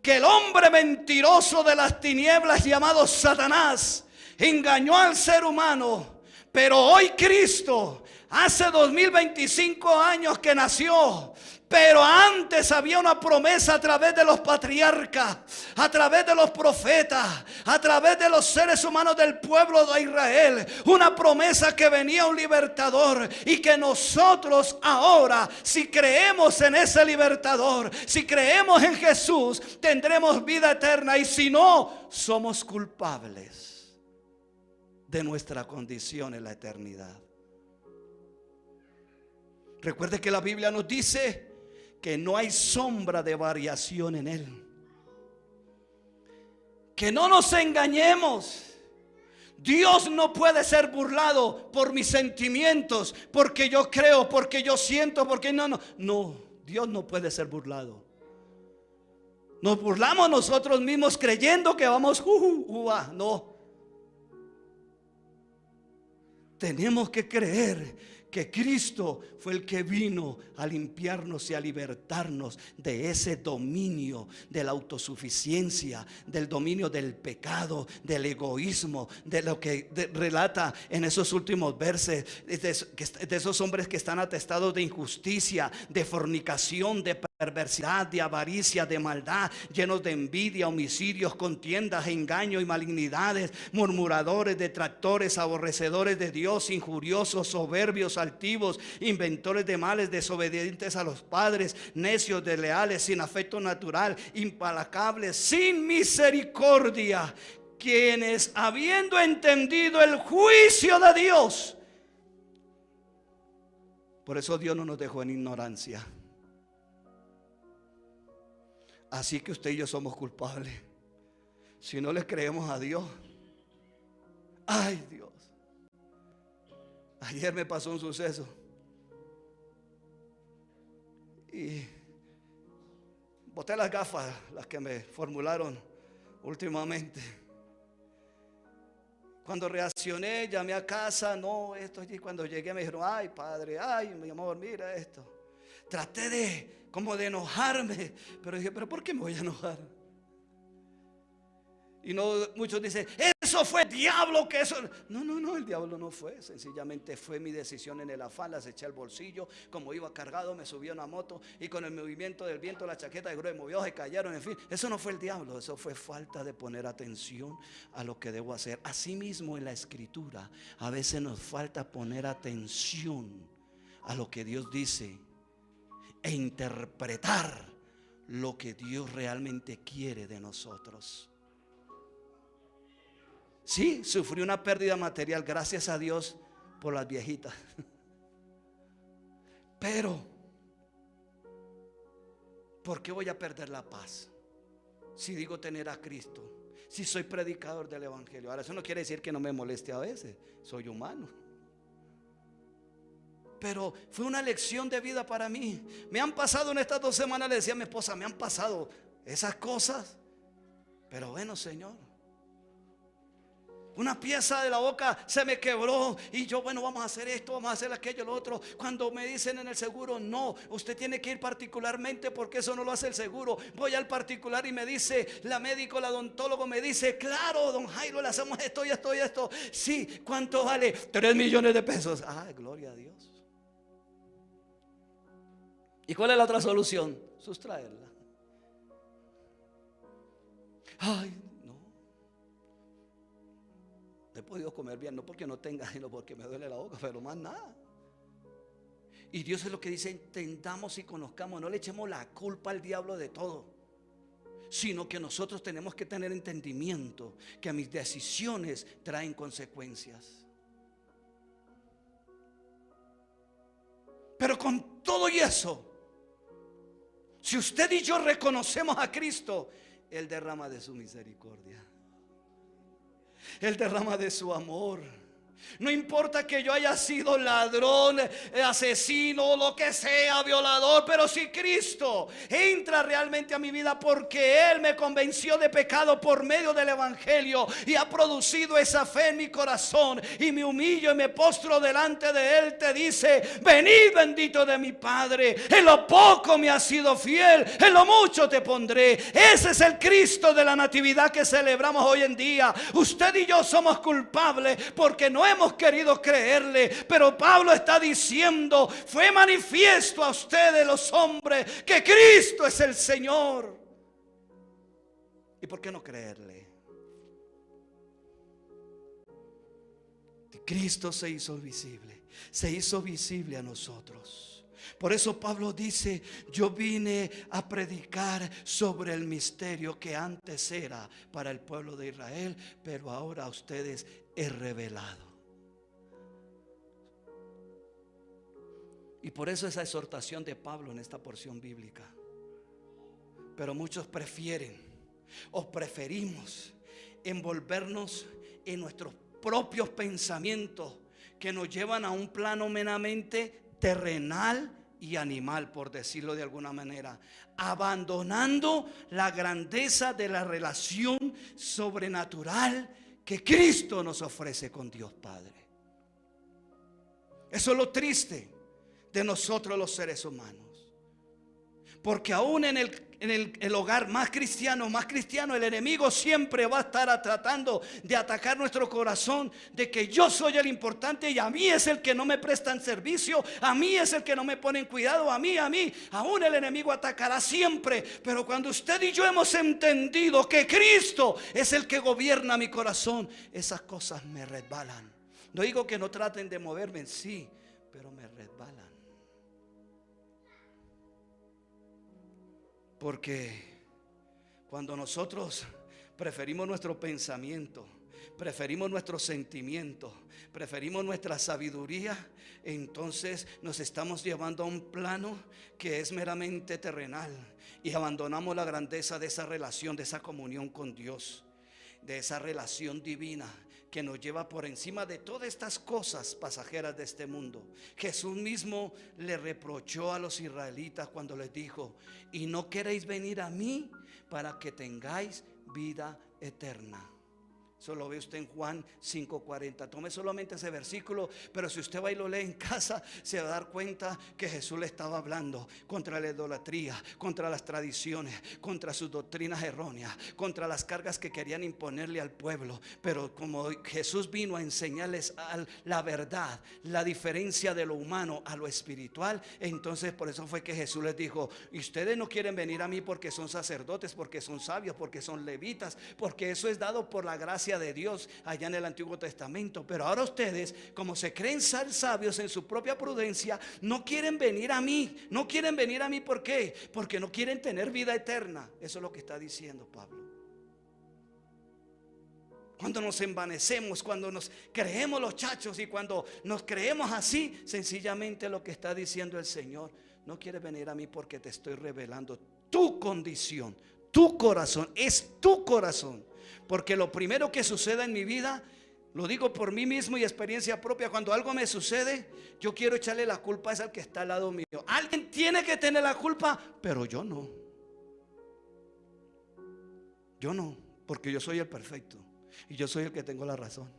Que el hombre mentiroso de las tinieblas llamado Satanás engañó al ser humano, pero hoy Cristo, hace 2025 años que nació, pero antes había una promesa a través de los patriarcas, a través de los profetas, a través de los seres humanos del pueblo de Israel. Una promesa que venía un libertador, y que nosotros ahora, si creemos en ese libertador, si creemos en Jesús, tendremos vida eterna. Y si no, somos culpables de nuestra condición en la eternidad. Recuerde que la Biblia nos dice que no hay sombra de variación en Él. Que no nos engañemos. Dios no puede ser burlado por mis sentimientos, porque yo creo, porque yo siento, porque no, Dios no puede ser burlado. Nos burlamos nosotros mismos creyendo que vamos no. Tenemos que creer que Cristo fue el que vino a limpiarnos y a libertarnos de ese dominio de la autosuficiencia, del dominio del pecado, del egoísmo, de lo que relata en esos últimos versos, de esos hombres que están atestados de injusticia, de fornicación, de perversidad, de avaricia, de maldad, llenos de envidia, homicidios, contiendas, engaños y malignidades, murmuradores, detractores, aborrecedores de Dios, injuriosos, soberbios, altivos, inventores de males, desobedientes a los padres, necios, desleales, sin afecto natural, implacables, sin misericordia, quienes, habiendo entendido el juicio de Dios, por eso Dios no nos dejó en ignorancia. Así que usted y yo somos culpables si no le creemos a Dios. Ay, Dios. Ayer me pasó un suceso y boté las gafas, las que me formularon últimamente. Cuando reaccioné, llamé a casa, no, esto allí. Cuando llegué me dijeron: ay, padre, ay, mi amor, mira esto. Traté de enojarme, pero dije: pero ¿por qué me voy a enojar? Y no, muchos dicen, eso fue el diablo que eso. No, el diablo no fue. Sencillamente fue mi decisión en el afán. Las eché al bolsillo. Como iba cargado, me subí a una moto. Y con el movimiento del viento, la chaqueta de grúa movió, se cayeron, en fin. Eso no fue el diablo. Eso fue falta de poner atención a lo que debo hacer. Asimismo, en la escritura, a veces nos falta poner atención a lo que Dios dice e interpretar lo que Dios realmente quiere de nosotros. Sí, sufrí una pérdida material, gracias a Dios por las viejitas. Pero, ¿por qué voy a perder la paz si digo tener a Cristo? Si soy predicador del evangelio. Ahora, eso no quiere decir que no me moleste a veces, soy humano. Pero fue una lección de vida para mí. Me han pasado en estas 2 semanas, le decía a mi esposa, me han pasado esas cosas. Pero bueno, Señor, una pieza de la boca se me quebró y yo, bueno, vamos a hacer esto, vamos a hacer aquello, lo otro. Cuando me dicen en el seguro, no, usted tiene que ir particularmente porque eso no lo hace el seguro. Voy al particular y me dice la médico, la odontólogo me dice, claro, don Jairo, le hacemos esto y esto y esto. Sí, ¿cuánto vale? 3 millones de pesos. Ay, gloria a Dios. ¿Y cuál es la otra solución? Sustraerla. Ay, he podido comer bien, no porque no tenga, sino porque me duele la boca, pero más nada. Y Dios es lo que dice: entendamos y conozcamos, no le echemos la culpa al diablo de todo, sino que nosotros tenemos que tener entendimiento que mis decisiones traen consecuencias. Pero con todo y eso, si usted y yo reconocemos a Cristo, Él derrama de su misericordia, Él derrama de su amor. No importa que yo haya sido ladrón, asesino, lo que sea, violador, pero si Cristo entra realmente a mi vida porque Él me convenció de pecado por medio del evangelio y ha producido esa fe en mi corazón, y me humillo y me postro delante de Él, te dice: venid, bendito de mi Padre, en lo poco me has sido fiel, en lo mucho te pondré. Ese es el Cristo de la natividad que celebramos hoy en día. Usted y yo somos culpables porque no hemos querido creerle, pero Pablo está diciendo: fue manifiesto a ustedes los hombres que Cristo es el Señor. ¿Y por qué no creerle? Cristo se hizo visible a nosotros. Por eso Pablo dice: yo vine a predicar sobre el misterio que antes era para el pueblo de Israel, pero ahora a ustedes he revelado. Y por eso esa exhortación de Pablo en esta porción bíblica. Pero muchos prefieren o preferimos envolvernos en nuestros propios pensamientos que nos llevan a un plano meramente terrenal y animal, por decirlo de alguna manera, abandonando la grandeza de la relación sobrenatural que Cristo nos ofrece con Dios Padre. Eso es lo triste de nosotros los seres humanos, porque aún en el hogar más cristiano, el enemigo siempre va a estar tratando de atacar nuestro corazón, de que yo soy el importante y a mí es el que no me prestan servicio, a mí es el que no me ponen cuidado, a mí, aún el enemigo atacará siempre. Pero cuando usted y yo hemos entendido que Cristo es el que gobierna mi corazón, esas cosas me resbalan. No digo que no traten de moverme, sí, pero me resbalan. Porque cuando nosotros preferimos nuestro pensamiento, preferimos nuestros sentimientos, preferimos nuestra sabiduría, entonces nos estamos llevando a un plano que es meramente terrenal y abandonamos la grandeza de esa relación, de esa comunión con Dios, de esa relación divina que nos lleva por encima de todas estas cosas pasajeras de este mundo. Jesús mismo le reprochó a los israelitas cuando les dijo: y no queréis venir a mí para que tengáis vida eterna. Eso lo ve usted en Juan 5:40. Tome solamente ese versículo, pero si usted va y lo lee en casa, se va a dar cuenta que Jesús le estaba hablando contra la idolatría, contra las tradiciones, contra sus doctrinas erróneas, contra las cargas que querían imponerle al pueblo. Pero como Jesús vino a enseñarles la verdad, la diferencia de lo humano a lo espiritual, entonces por eso fue que Jesús les dijo: y ustedes no quieren venir a mí porque son sacerdotes, porque son sabios, porque son levitas, porque eso es dado por la gracia de Dios allá en el Antiguo Testamento. Pero ahora ustedes, como se creen ser sabios en su propia prudencia, no quieren venir a mí. No quieren venir a mí, ¿por qué? Porque no quieren tener vida eterna. Eso es lo que está diciendo Pablo. Cuando nos envanecemos, cuando nos creemos los chachos y cuando nos creemos así, sencillamente lo que está diciendo el Señor: no quieres venir a mí porque te estoy revelando tu condición, tu corazón. Es tu corazón. Porque lo primero que suceda en mi vida, lo digo por mí mismo y experiencia propia, cuando algo me sucede, yo quiero echarle la culpa al que está al lado mío. Alguien tiene que tener la culpa, pero yo no. Yo no, porque yo soy el perfecto y yo soy el que tengo la razón.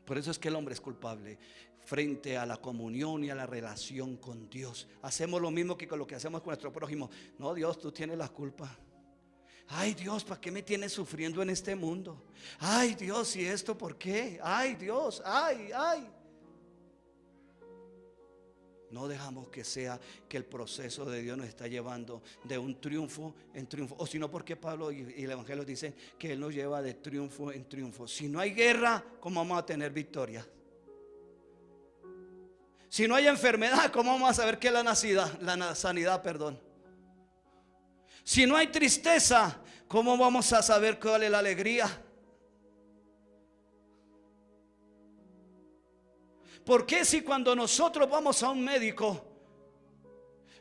Por eso es que el hombre es culpable frente a la comunión y a la relación con Dios. Hacemos lo mismo que con lo que hacemos con nuestro prójimo. No, Dios, tú tienes la culpa. Ay, Dios, ¿para qué me tienes sufriendo en este mundo? Ay, Dios, ¿y esto por qué? Ay, Dios, ay. No dejamos que sea que el proceso de Dios nos está llevando de un triunfo en triunfo. O si no, porque Pablo y el Evangelio dicen que Él nos lleva de triunfo en triunfo. Si no hay guerra, ¿cómo vamos a tener victoria? Si no hay enfermedad, ¿cómo vamos a saber qué es la sanidad, perdón? Si no hay tristeza, ¿cómo vamos a saber cuál es la alegría? ¿Por qué si cuando nosotros vamos a un médico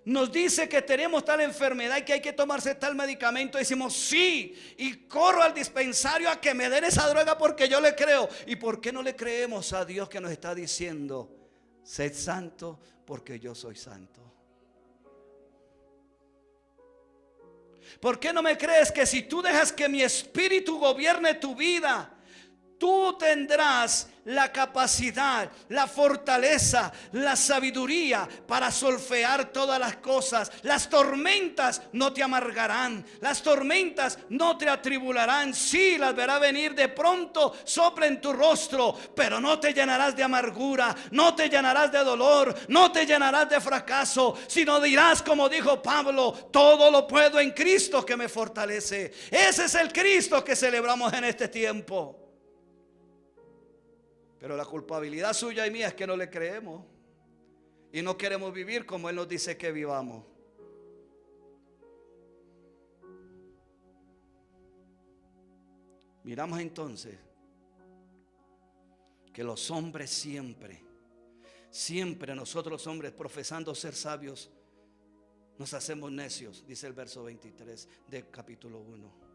nos dice que tenemos tal enfermedad y que hay que tomarse tal medicamento, decimos sí, y corro al dispensario a que me den esa droga porque yo le creo? ¿Y por qué no le creemos a Dios que nos está diciendo: sed santo porque yo soy santo? ¿Por qué no me crees que si tú dejas que mi espíritu gobierne tu vida, tú tendrás la capacidad, la fortaleza, la sabiduría para solfear todas las cosas? Las tormentas no te amargarán, las tormentas no te atribularán. Sí, las verás venir de pronto, sopla en tu rostro, pero no te llenarás de amargura, no te llenarás de dolor, no te llenarás de fracaso, sino dirás como dijo Pablo: todo lo puedo en Cristo que me fortalece. Ese es el Cristo que celebramos en este tiempo. Pero la culpabilidad suya y mía es que no le creemos y no queremos vivir como Él nos dice que vivamos. Miramos entonces que los hombres siempre nosotros los hombres, profesando ser sabios, nos hacemos necios, dice el verso 23 del capítulo 1.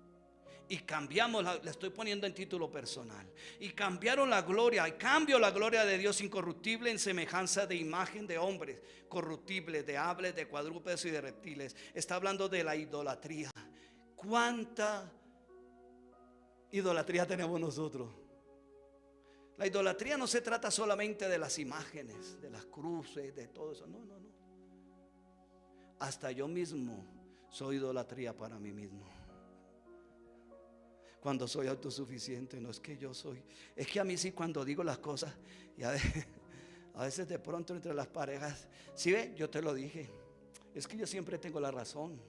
Y cambiamos, le estoy poniendo en título personal, y cambiaron la gloria, y cambio la gloria de Dios incorruptible en semejanza de imagen de hombres corruptibles, de aves, de cuadrúpedos y de reptiles. Está hablando de la idolatría. ¿Cuánta idolatría tenemos nosotros? La idolatría no se trata solamente de las imágenes, de las cruces, de todo eso. No. Hasta yo mismo soy idolatría para mí mismo. Cuando soy autosuficiente, no es que yo soy, es que a mí sí, cuando digo las cosas, y a veces de pronto entre las parejas, ¿sí ve? Yo te lo dije, es que yo siempre tengo la razón.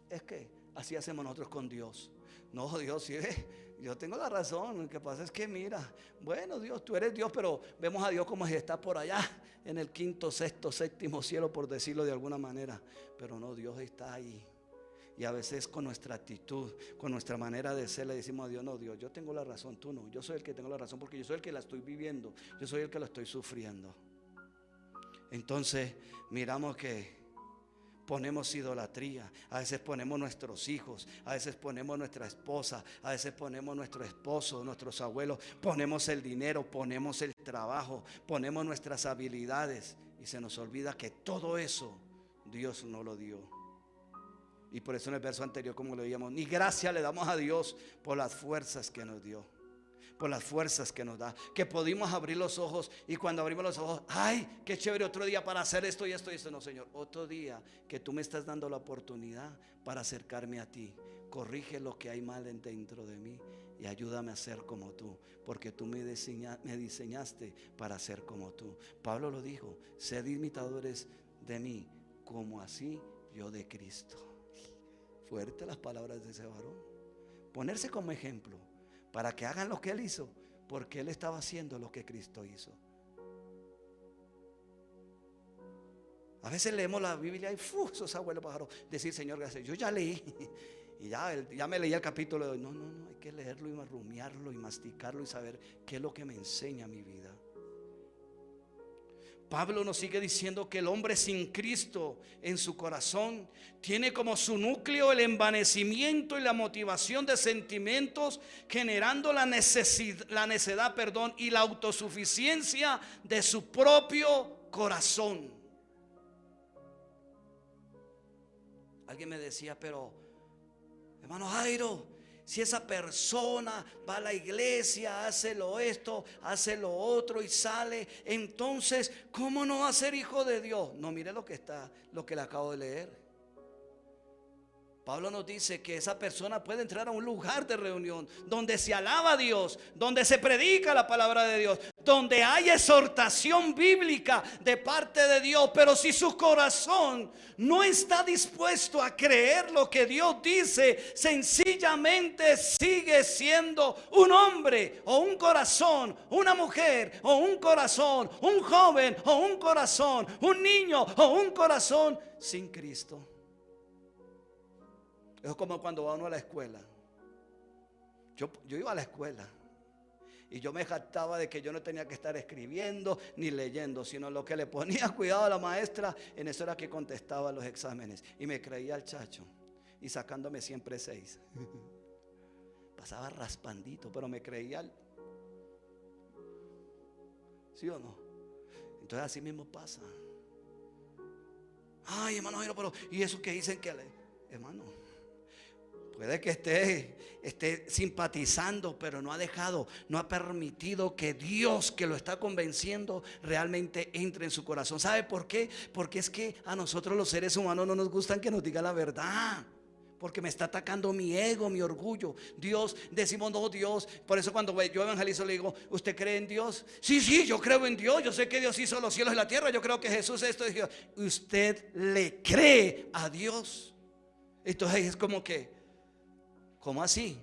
Es que así hacemos nosotros con Dios. No, Dios, ¿sí ve? Yo tengo la razón. Lo que pasa es que mira, bueno, Dios, tú eres Dios, pero vemos a Dios como si está por allá en el quinto, sexto, séptimo cielo, por decirlo de alguna manera. Pero no, Dios está ahí. Y a veces con nuestra actitud, con nuestra manera de ser, le decimos a Dios: no, Dios, yo tengo la razón, tú no. Yo soy el que tengo la razón porque yo soy el que la estoy viviendo, yo soy el que la estoy sufriendo. Entonces miramos que ponemos idolatría. A veces ponemos nuestros hijos, a veces ponemos nuestra esposa, a veces ponemos nuestro esposo, nuestros abuelos, ponemos el dinero, ponemos el trabajo, ponemos nuestras habilidades, y se nos olvida que todo eso Dios nos lo dio. Y por eso en el verso anterior, como lo veíamos, ni gracia le damos a Dios por las fuerzas que nos dio, por las fuerzas que nos da, que pudimos abrir los ojos. Y cuando abrimos los ojos, ay, qué chévere, otro día para hacer esto y esto y esto. No, Señor, otro día que tú me estás dando la oportunidad para acercarme a ti. Corrige lo que hay mal dentro de mí y ayúdame a ser como tú, porque tú me diseñaste para ser como tú. Pablo lo dijo: sed imitadores de mí, como así yo de Cristo. Fuerte las palabras de ese varón. Ponerse como ejemplo para que hagan lo que él hizo, porque él estaba haciendo lo que Cristo hizo. A veces leemos la Biblia y esos abuelos pájaros, decir: Señor, gracias, yo ya leí y ya me leí el capítulo de hoy. No, hay que leerlo y rumiarlo y masticarlo y saber qué es lo que me enseña mi vida. Pablo nos sigue diciendo que el hombre sin Cristo en su corazón tiene como su núcleo el envanecimiento y la motivación de sentimientos, generando la necedad, y la autosuficiencia de su propio corazón. Alguien me decía: pero hermano Jairo, si esa persona va a la iglesia, hace esto, hace lo otro y sale, entonces ¿cómo no va a ser hijo de Dios? No, mire lo que le acabo de leer. Pablo nos dice que esa persona puede entrar a un lugar de reunión donde se alaba a Dios, donde se predica la palabra de Dios, donde hay exhortación bíblica de parte de Dios, pero si su corazón no está dispuesto a creer lo que Dios dice, sencillamente sigue siendo un hombre o un corazón, una mujer o un corazón, un joven o un corazón, un niño o un corazón sin Cristo. Es como cuando va uno a la escuela. Yo iba a la escuela y yo me jactaba de que yo no tenía que estar escribiendo ni leyendo, sino lo que le ponía cuidado a la maestra, en eso era que contestaba los exámenes. Y me creía el chacho y sacándome siempre 6. Pasaba raspandito, pero me creía ¿sí o no? Entonces así mismo pasa. Ay, hermano, pero y eso que dicen que hermano, puede que esté simpatizando, pero no ha permitido que Dios, que lo está convenciendo, realmente entre en su corazón. ¿Sabe por qué? Porque es que a nosotros los seres humanos no nos gustan que nos diga la verdad, porque me está atacando mi ego, mi orgullo. Dios, decimos no, Dios. Por eso cuando yo evangelizo le digo: ¿usted cree en Dios? Sí, yo creo en Dios. Yo sé que Dios hizo los cielos y la tierra. Yo creo que Jesús esto es Dios. ¿Usted le cree a Dios? Entonces es como que, ¿cómo así?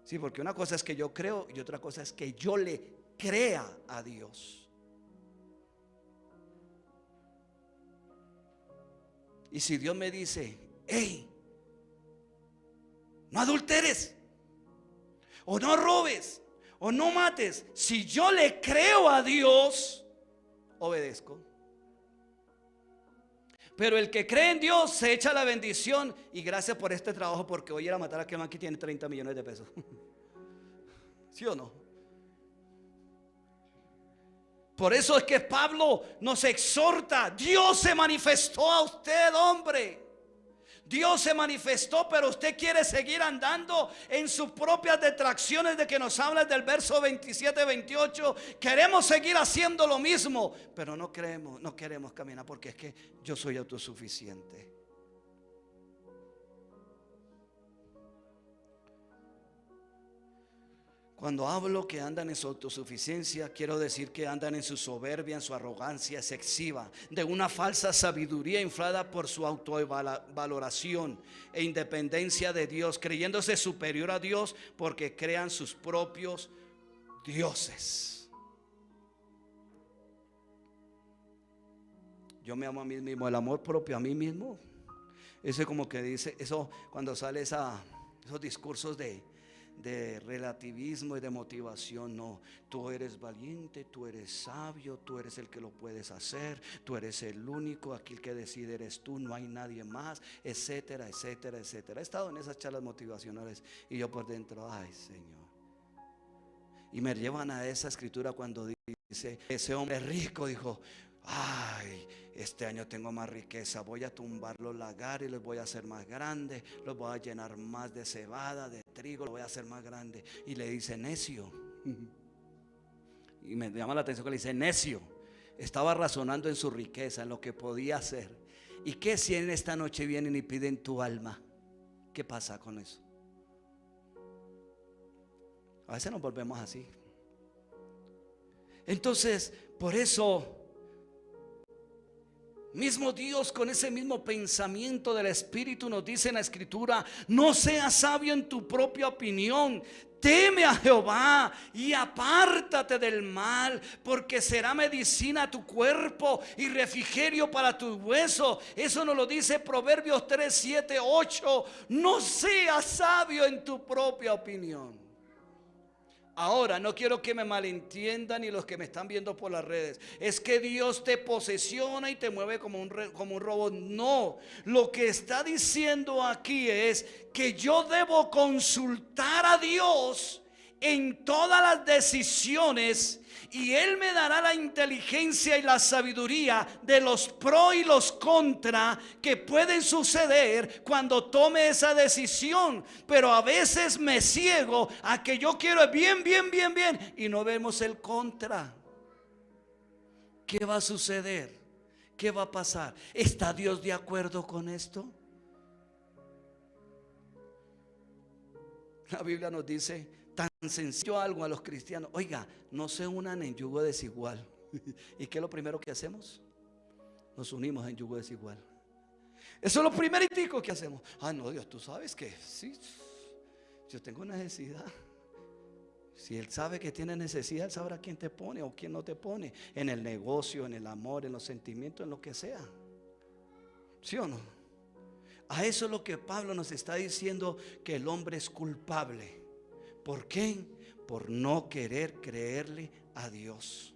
Sí, porque una cosa es que yo creo y otra cosa es que yo le crea a Dios. Y si Dios me dice: hey, no adulteres, o no robes, o no mates, si yo le creo a Dios, obedezco. Pero el que cree en Dios se echa la bendición: y gracias por este trabajo, porque hoy ir a matar a aquel man que tiene 30 millones de pesos. ¿Sí o no? Por eso es que Pablo nos exhorta: Dios se manifestó a usted, hombre. Dios se manifestó, pero usted quiere seguir andando en sus propias detracciones de que nos habla del verso 27, 28. Queremos seguir haciendo lo mismo, pero no queremos caminar, porque es que yo soy autosuficiente. Cuando hablo que andan en su autosuficiencia, quiero decir que andan en su soberbia, en su arrogancia excesiva, de una falsa sabiduría inflada por su autovaloración e independencia de Dios, creyéndose superior a Dios porque crean sus propios dioses. Yo me amo a mí mismo, el amor propio a mí mismo. Eso es como que dice, eso cuando sale esos discursos de relativismo y de motivación. No, tú eres valiente, tú eres sabio, tú eres el que lo puedes hacer, tú eres el único, aquí el que decide eres tú, no hay nadie más, etcétera, etcétera, etcétera. He estado en esas charlas motivacionales y yo por dentro, ay Señor. Y me llevan a esa escritura cuando dice: ese hombre rico dijo: ay, este año tengo más riqueza, voy a tumbar los lagares y los voy a hacer más grandes, los voy a llenar más de cebada, de trigo, los voy a hacer más grandes. Y le dice necio. Y me llama la atención que le dice necio. Estaba razonando en su riqueza, en lo que podía hacer. ¿Y qué si en esta noche vienen y piden tu alma? ¿Qué pasa con eso? A veces nos volvemos así. Entonces, por eso mismo Dios, con ese mismo pensamiento del Espíritu, nos dice en la Escritura: no seas sabio en tu propia opinión, teme a Jehová y apártate del mal, porque será medicina a tu cuerpo y refrigerio para tus huesos. Eso nos lo dice Proverbios 3, 7, 8. No seas sabio en tu propia opinión. Ahora, no quiero que me malentiendan ni los que me están viendo por las redes. Es que Dios te posesiona y te mueve como un robot. No, lo que está diciendo aquí es que yo debo consultar a Dios en todas las decisiones, y Él me dará la inteligencia y la sabiduría de los pro y los contra que pueden suceder cuando tome esa decisión. Pero a veces me ciego a que yo quiero bien, bien, bien, bien, y no vemos el contra. ¿Qué va a suceder? ¿Qué va a pasar? ¿Está Dios de acuerdo con esto? La Biblia nos dice tan sencillo algo a los cristianos: oiga, no se unan en yugo desigual. ¿Y qué es lo primero que hacemos? Nos unimos en yugo desigual. Eso es lo primeritico que hacemos. Ah, no, Dios, tú sabes que sí, yo tengo necesidad. Si Él sabe que tiene necesidad, Él sabrá quién te pone o quién no te pone, en el negocio, en el amor, en los sentimientos, en lo que sea. ¿Sí o no? A eso es lo que Pablo nos está diciendo, que el hombre es culpable. ¿Por qué? Por no querer creerle a Dios.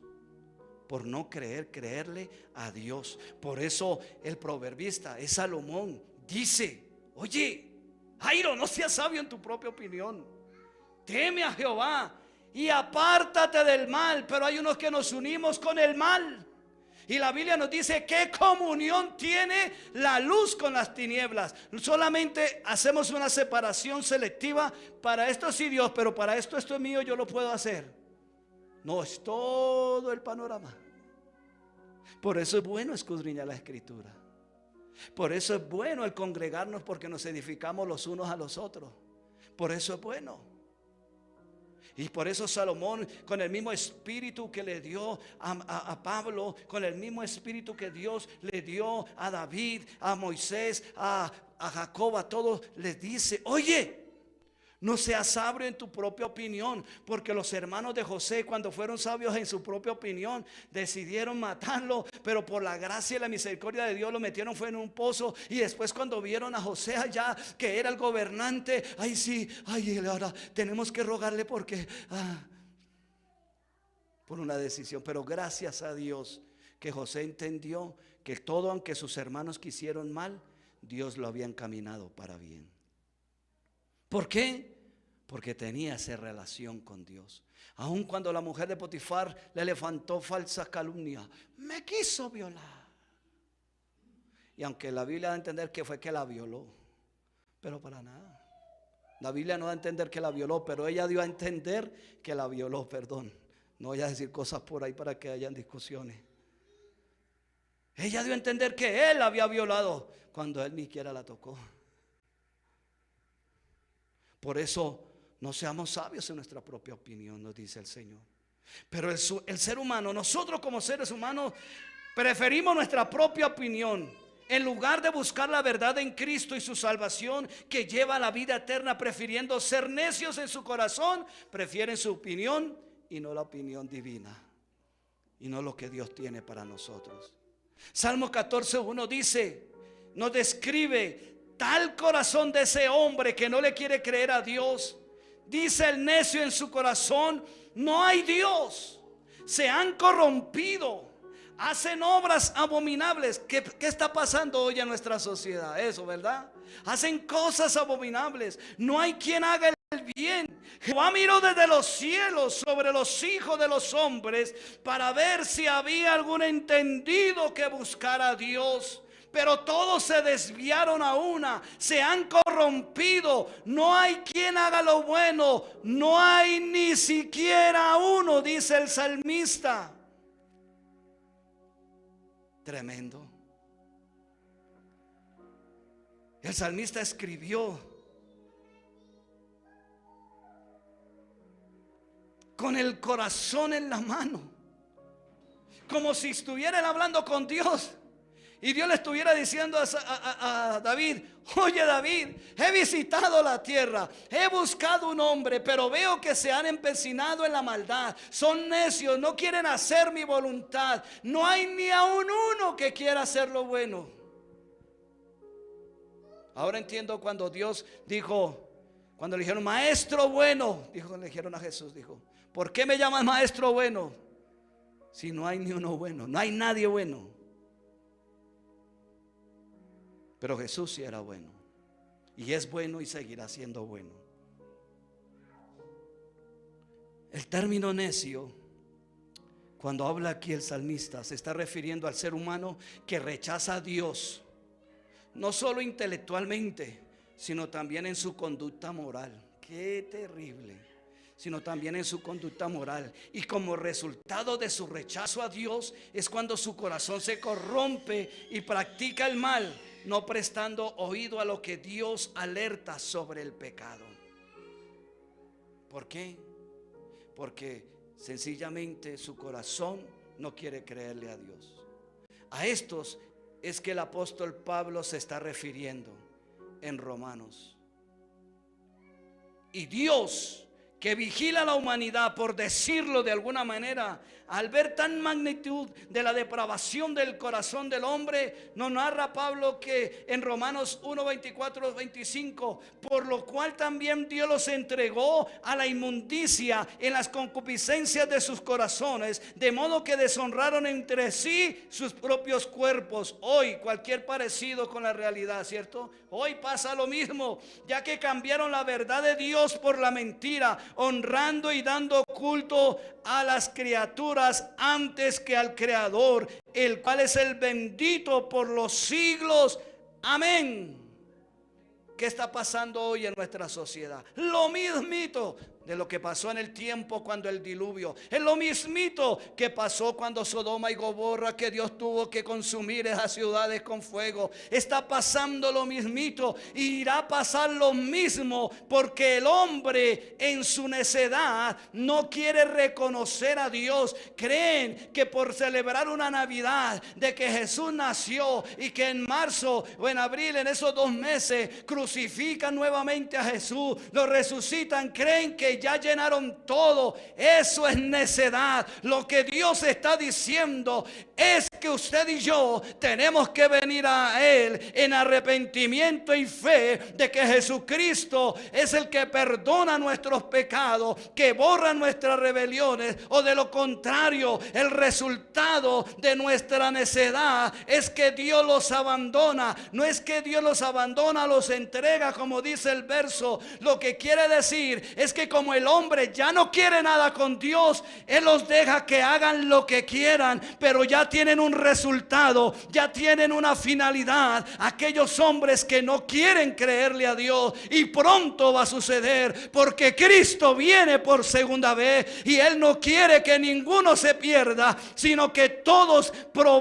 Por no creerle a Dios. Por eso el proverbista, es Salomón, dice: oye, Jairo, no seas sabio en tu propia opinión, teme a Jehová y apártate del mal. Pero hay unos que nos unimos con el mal. Y la Biblia nos dice: ¿qué comunión tiene la luz con las tinieblas? Solamente hacemos una separación selectiva. Para esto sí, Dios, pero para esto es mío, yo lo puedo hacer. No, es todo el panorama. Por eso es bueno escudriñar la Escritura. Por eso es bueno el congregarnos, porque nos edificamos los unos a los otros. Por eso es bueno. Y por eso Salomón, con el mismo espíritu que le dio a Pablo, con el mismo espíritu que Dios le dio a David, a Moisés, a Jacob, a todos, les dice: oye, no seas sabio en tu propia opinión. Porque los hermanos de José, cuando fueron sabios en su propia opinión, decidieron matarlo, pero por la gracia y la misericordia de Dios lo metieron fue en un pozo. Y después, cuando vieron a José allá, que era el gobernante, ay sí, ay, ahora tenemos que rogarle porque por una decisión. Pero gracias a Dios que José entendió que todo, aunque sus hermanos quisieron mal, Dios lo había encaminado para bien. ¿Por qué? Porque tenía esa relación con Dios. Aun cuando la mujer de Potifar le levantó falsa calumnia, me quiso violar. Y aunque la Biblia da a entender que fue que la violó, pero para nada. La Biblia no da a entender que la violó, pero ella dio a entender que la violó, perdón. No voy a decir cosas por ahí para que hayan discusiones. Ella dio a entender que él la había violado cuando él ni siquiera la tocó. Por eso no seamos sabios en nuestra propia opinión, nos dice el Señor. Pero el ser humano, nosotros como seres humanos, preferimos nuestra propia opinión en lugar de buscar la verdad en Cristo y su salvación, que lleva a la vida eterna. Prefiriendo ser necios en su corazón, prefieren su opinión y no la opinión divina, y no lo que Dios tiene para nosotros. Salmo 14:1 dice, nos describe tal corazón de ese hombre que no le quiere creer a Dios. Dice el necio en su corazón: no hay Dios. Se han corrompido, hacen obras abominables. ¿Qué está pasando hoy en nuestra sociedad? Eso, ¿verdad? Hacen cosas abominables. No hay quien haga el bien. Jehová miró desde los cielos sobre los hijos de los hombres para ver si había algún entendido que buscara a Dios. Pero todos se desviaron a una, se han corrompido. No hay quien haga lo bueno, no hay ni siquiera uno, dice el salmista. Tremendo. El salmista escribió con el corazón en la mano, como si estuvieran hablando con Dios. Y Dios le estuviera diciendo a David: oye David, he visitado la tierra, he buscado un hombre, pero veo que se han empecinado en la maldad, son necios, no quieren hacer mi voluntad. No hay ni aun uno que quiera hacer lo bueno. Ahora entiendo cuando Dios dijo, cuando le dijeron maestro bueno, le dijeron a Jesús, dijo: ¿por qué me llamas maestro bueno? Si no hay ni uno bueno, no hay nadie bueno. Pero Jesús sí era bueno, y es bueno y seguirá siendo bueno. El término necio, cuando habla aquí el salmista, se está refiriendo al ser humano que rechaza a Dios, no solo intelectualmente, sino también en su conducta moral. Qué terrible. Sino también en su conducta moral. Y como resultado de su rechazo a Dios es cuando su corazón se corrompe y practica el mal, no prestando oído a lo que Dios alerta sobre el pecado. ¿Por qué? Porque sencillamente su corazón no quiere creerle a Dios. A estos es que el apóstol Pablo se está refiriendo en Romanos. Y Dios, que vigila a la humanidad, por decirlo de alguna manera, al ver tan magnitud de la depravación del corazón del hombre, nos narra Pablo que en Romanos 1, 24, 25, por lo cual también Dios los entregó a la inmundicia en las concupiscencias de sus corazones, de modo que deshonraron entre sí sus propios cuerpos. Hoy cualquier parecido con la realidad, ¿cierto? Hoy pasa lo mismo, ya que cambiaron la verdad de Dios por la mentira, honrando y dando culto a las criaturas antes que al Creador, el cual es el bendito por los siglos. Amén. ¿Qué está pasando hoy en nuestra sociedad? Lo mismito de lo que pasó en el tiempo cuando el diluvio. Es lo mismito que pasó cuando Sodoma y Gomorra, que Dios tuvo que consumir esas ciudades con fuego. Está pasando lo mismito y irá a pasar lo mismo, porque el hombre en su necedad no quiere reconocer a Dios. Creen que por celebrar una Navidad de que Jesús nació y que en marzo o en abril, en esos 2 meses, crucifican nuevamente a Jesús, lo resucitan, creen que ya llenaron todo. Eso es necedad. Lo que Dios está diciendo es que usted y yo tenemos que venir a Él en arrepentimiento y fe de que Jesucristo es el que perdona nuestros pecados, que borra nuestras rebeliones, o de lo contrario, el resultado de nuestra necedad es que Dios los abandona. No es que Dios los abandona, los entrega, como dice el verso. Lo que quiere decir es que como el hombre ya no quiere nada con Dios, Él los deja que hagan lo que quieran, pero ya tienen un resultado, ya tienen una finalidad. Aquellos hombres que no quieren creerle a Dios, y pronto va a suceder, porque Cristo viene por segunda vez y Él no quiere que ninguno se pierda, sino que todos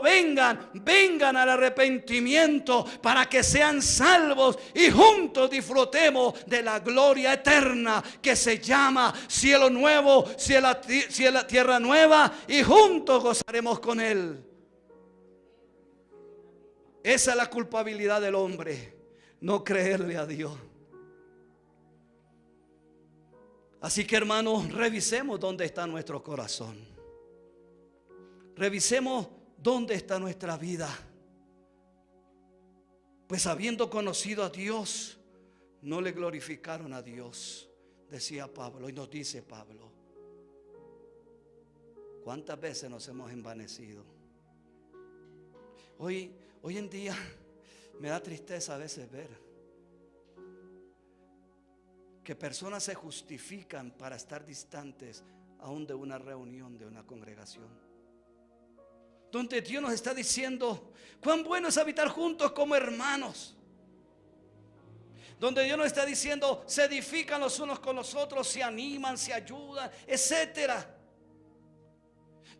vengan al arrepentimiento para que sean salvos y juntos disfrutemos de la gloria eterna que se llama cielo nuevo, tierra nueva, y juntos gozaremos con Él. Esa es la culpabilidad del hombre, no creerle a Dios. Así que, hermanos, revisemos dónde está nuestro corazón. Revisemos dónde está nuestra vida. Pues habiendo conocido a Dios, no le glorificaron a Dios, decía Pablo, y nos dice Pablo. ¿Cuántas veces nos hemos envanecido? Hoy en día me da tristeza a veces ver que personas se justifican para estar distantes aún de una reunión, de una congregación, donde Dios nos está diciendo cuán bueno es habitar juntos como hermanos, donde Dios nos está diciendo se edifican los unos con los otros, se animan, se ayudan, etcétera.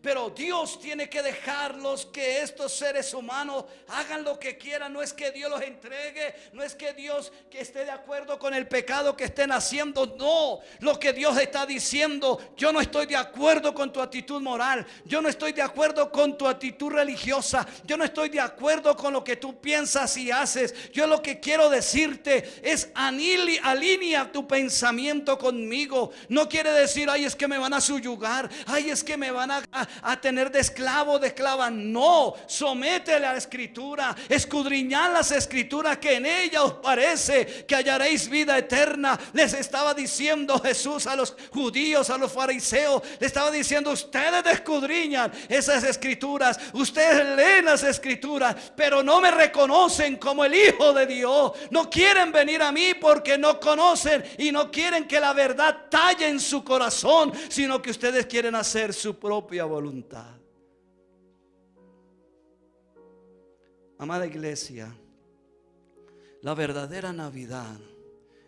Pero Dios tiene que dejarlos que estos seres humanos hagan lo que quieran. No es que Dios los entregue, no es que Dios que esté de acuerdo con el pecado que estén haciendo. No, lo que Dios está diciendo: yo no estoy de acuerdo con tu actitud moral, yo no estoy de acuerdo con tu actitud religiosa, yo no estoy de acuerdo con lo que tú piensas y haces. Yo lo que quiero decirte es: alinea tu pensamiento conmigo. No quiere decir: ay, es que me van a subyugar, ay, es que me van a tener de esclavo, de esclava. No, sométele a la escritura, escudriñad las escrituras, que en ella os parece que hallaréis vida eterna. Les estaba diciendo Jesús a los judíos, a los fariseos, le estaba diciendo: ustedes escudriñan esas escrituras, ustedes leen las escrituras, pero no me reconocen como el Hijo de Dios. No quieren venir a mí porque no conocen y no quieren que la verdad talle en su corazón, sino que ustedes quieren hacer su propia voluntad. Amada iglesia, la verdadera Navidad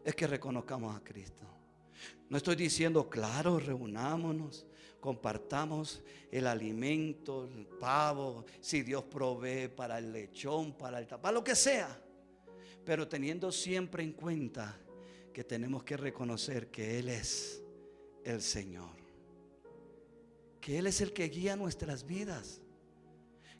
es que reconozcamos a Cristo. No estoy diciendo, claro, reunámonos, compartamos el alimento, el pavo, si Dios provee para el lechón, para lo que sea, pero teniendo siempre en cuenta que tenemos que reconocer que Él es el Señor, que Él es el que guía nuestras vidas,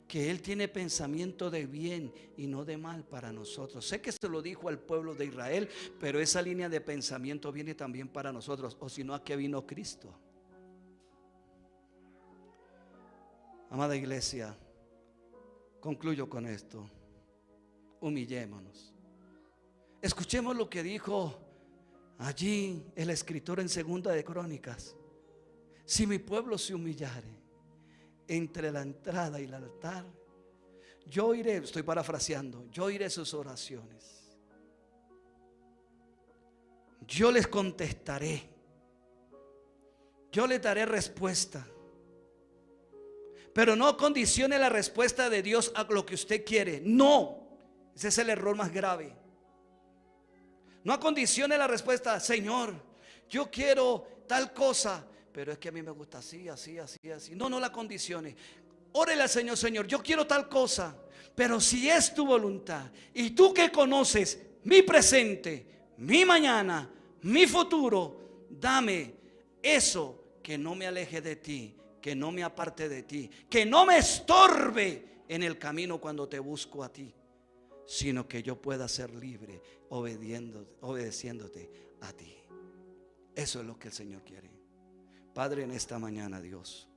que Él tiene pensamiento de bien y no de mal para nosotros. Sé que se lo dijo al pueblo de Israel, pero esa línea de pensamiento viene también para nosotros. O si no, ¿a qué vino Cristo? Amada iglesia, concluyo con esto: humillémonos. Escuchemos lo que dijo allí el escritor en Segunda de Crónicas: si mi pueblo se humillare entre la entrada y el altar, yo oiré, estoy parafraseando, yo oiré sus oraciones, yo les contestaré, yo les daré respuesta. Pero no condicione la respuesta de Dios a lo que usted quiere. No, ese es el error más grave. No acondicione la respuesta: Señor, yo quiero tal cosa, pero es que a mí me gusta así, así, así, así. No, no la condicione. Órele al Señor: Señor, yo quiero tal cosa, pero si es tu voluntad, y tú que conoces mi presente, mi mañana, mi futuro, dame eso que no me aleje de ti, que no me aparte de ti, que no me estorbe en el camino cuando te busco a ti, sino que yo pueda ser libre obedeciéndote a ti. Eso es lo que el Señor quiere. Padre, en esta mañana, Dios,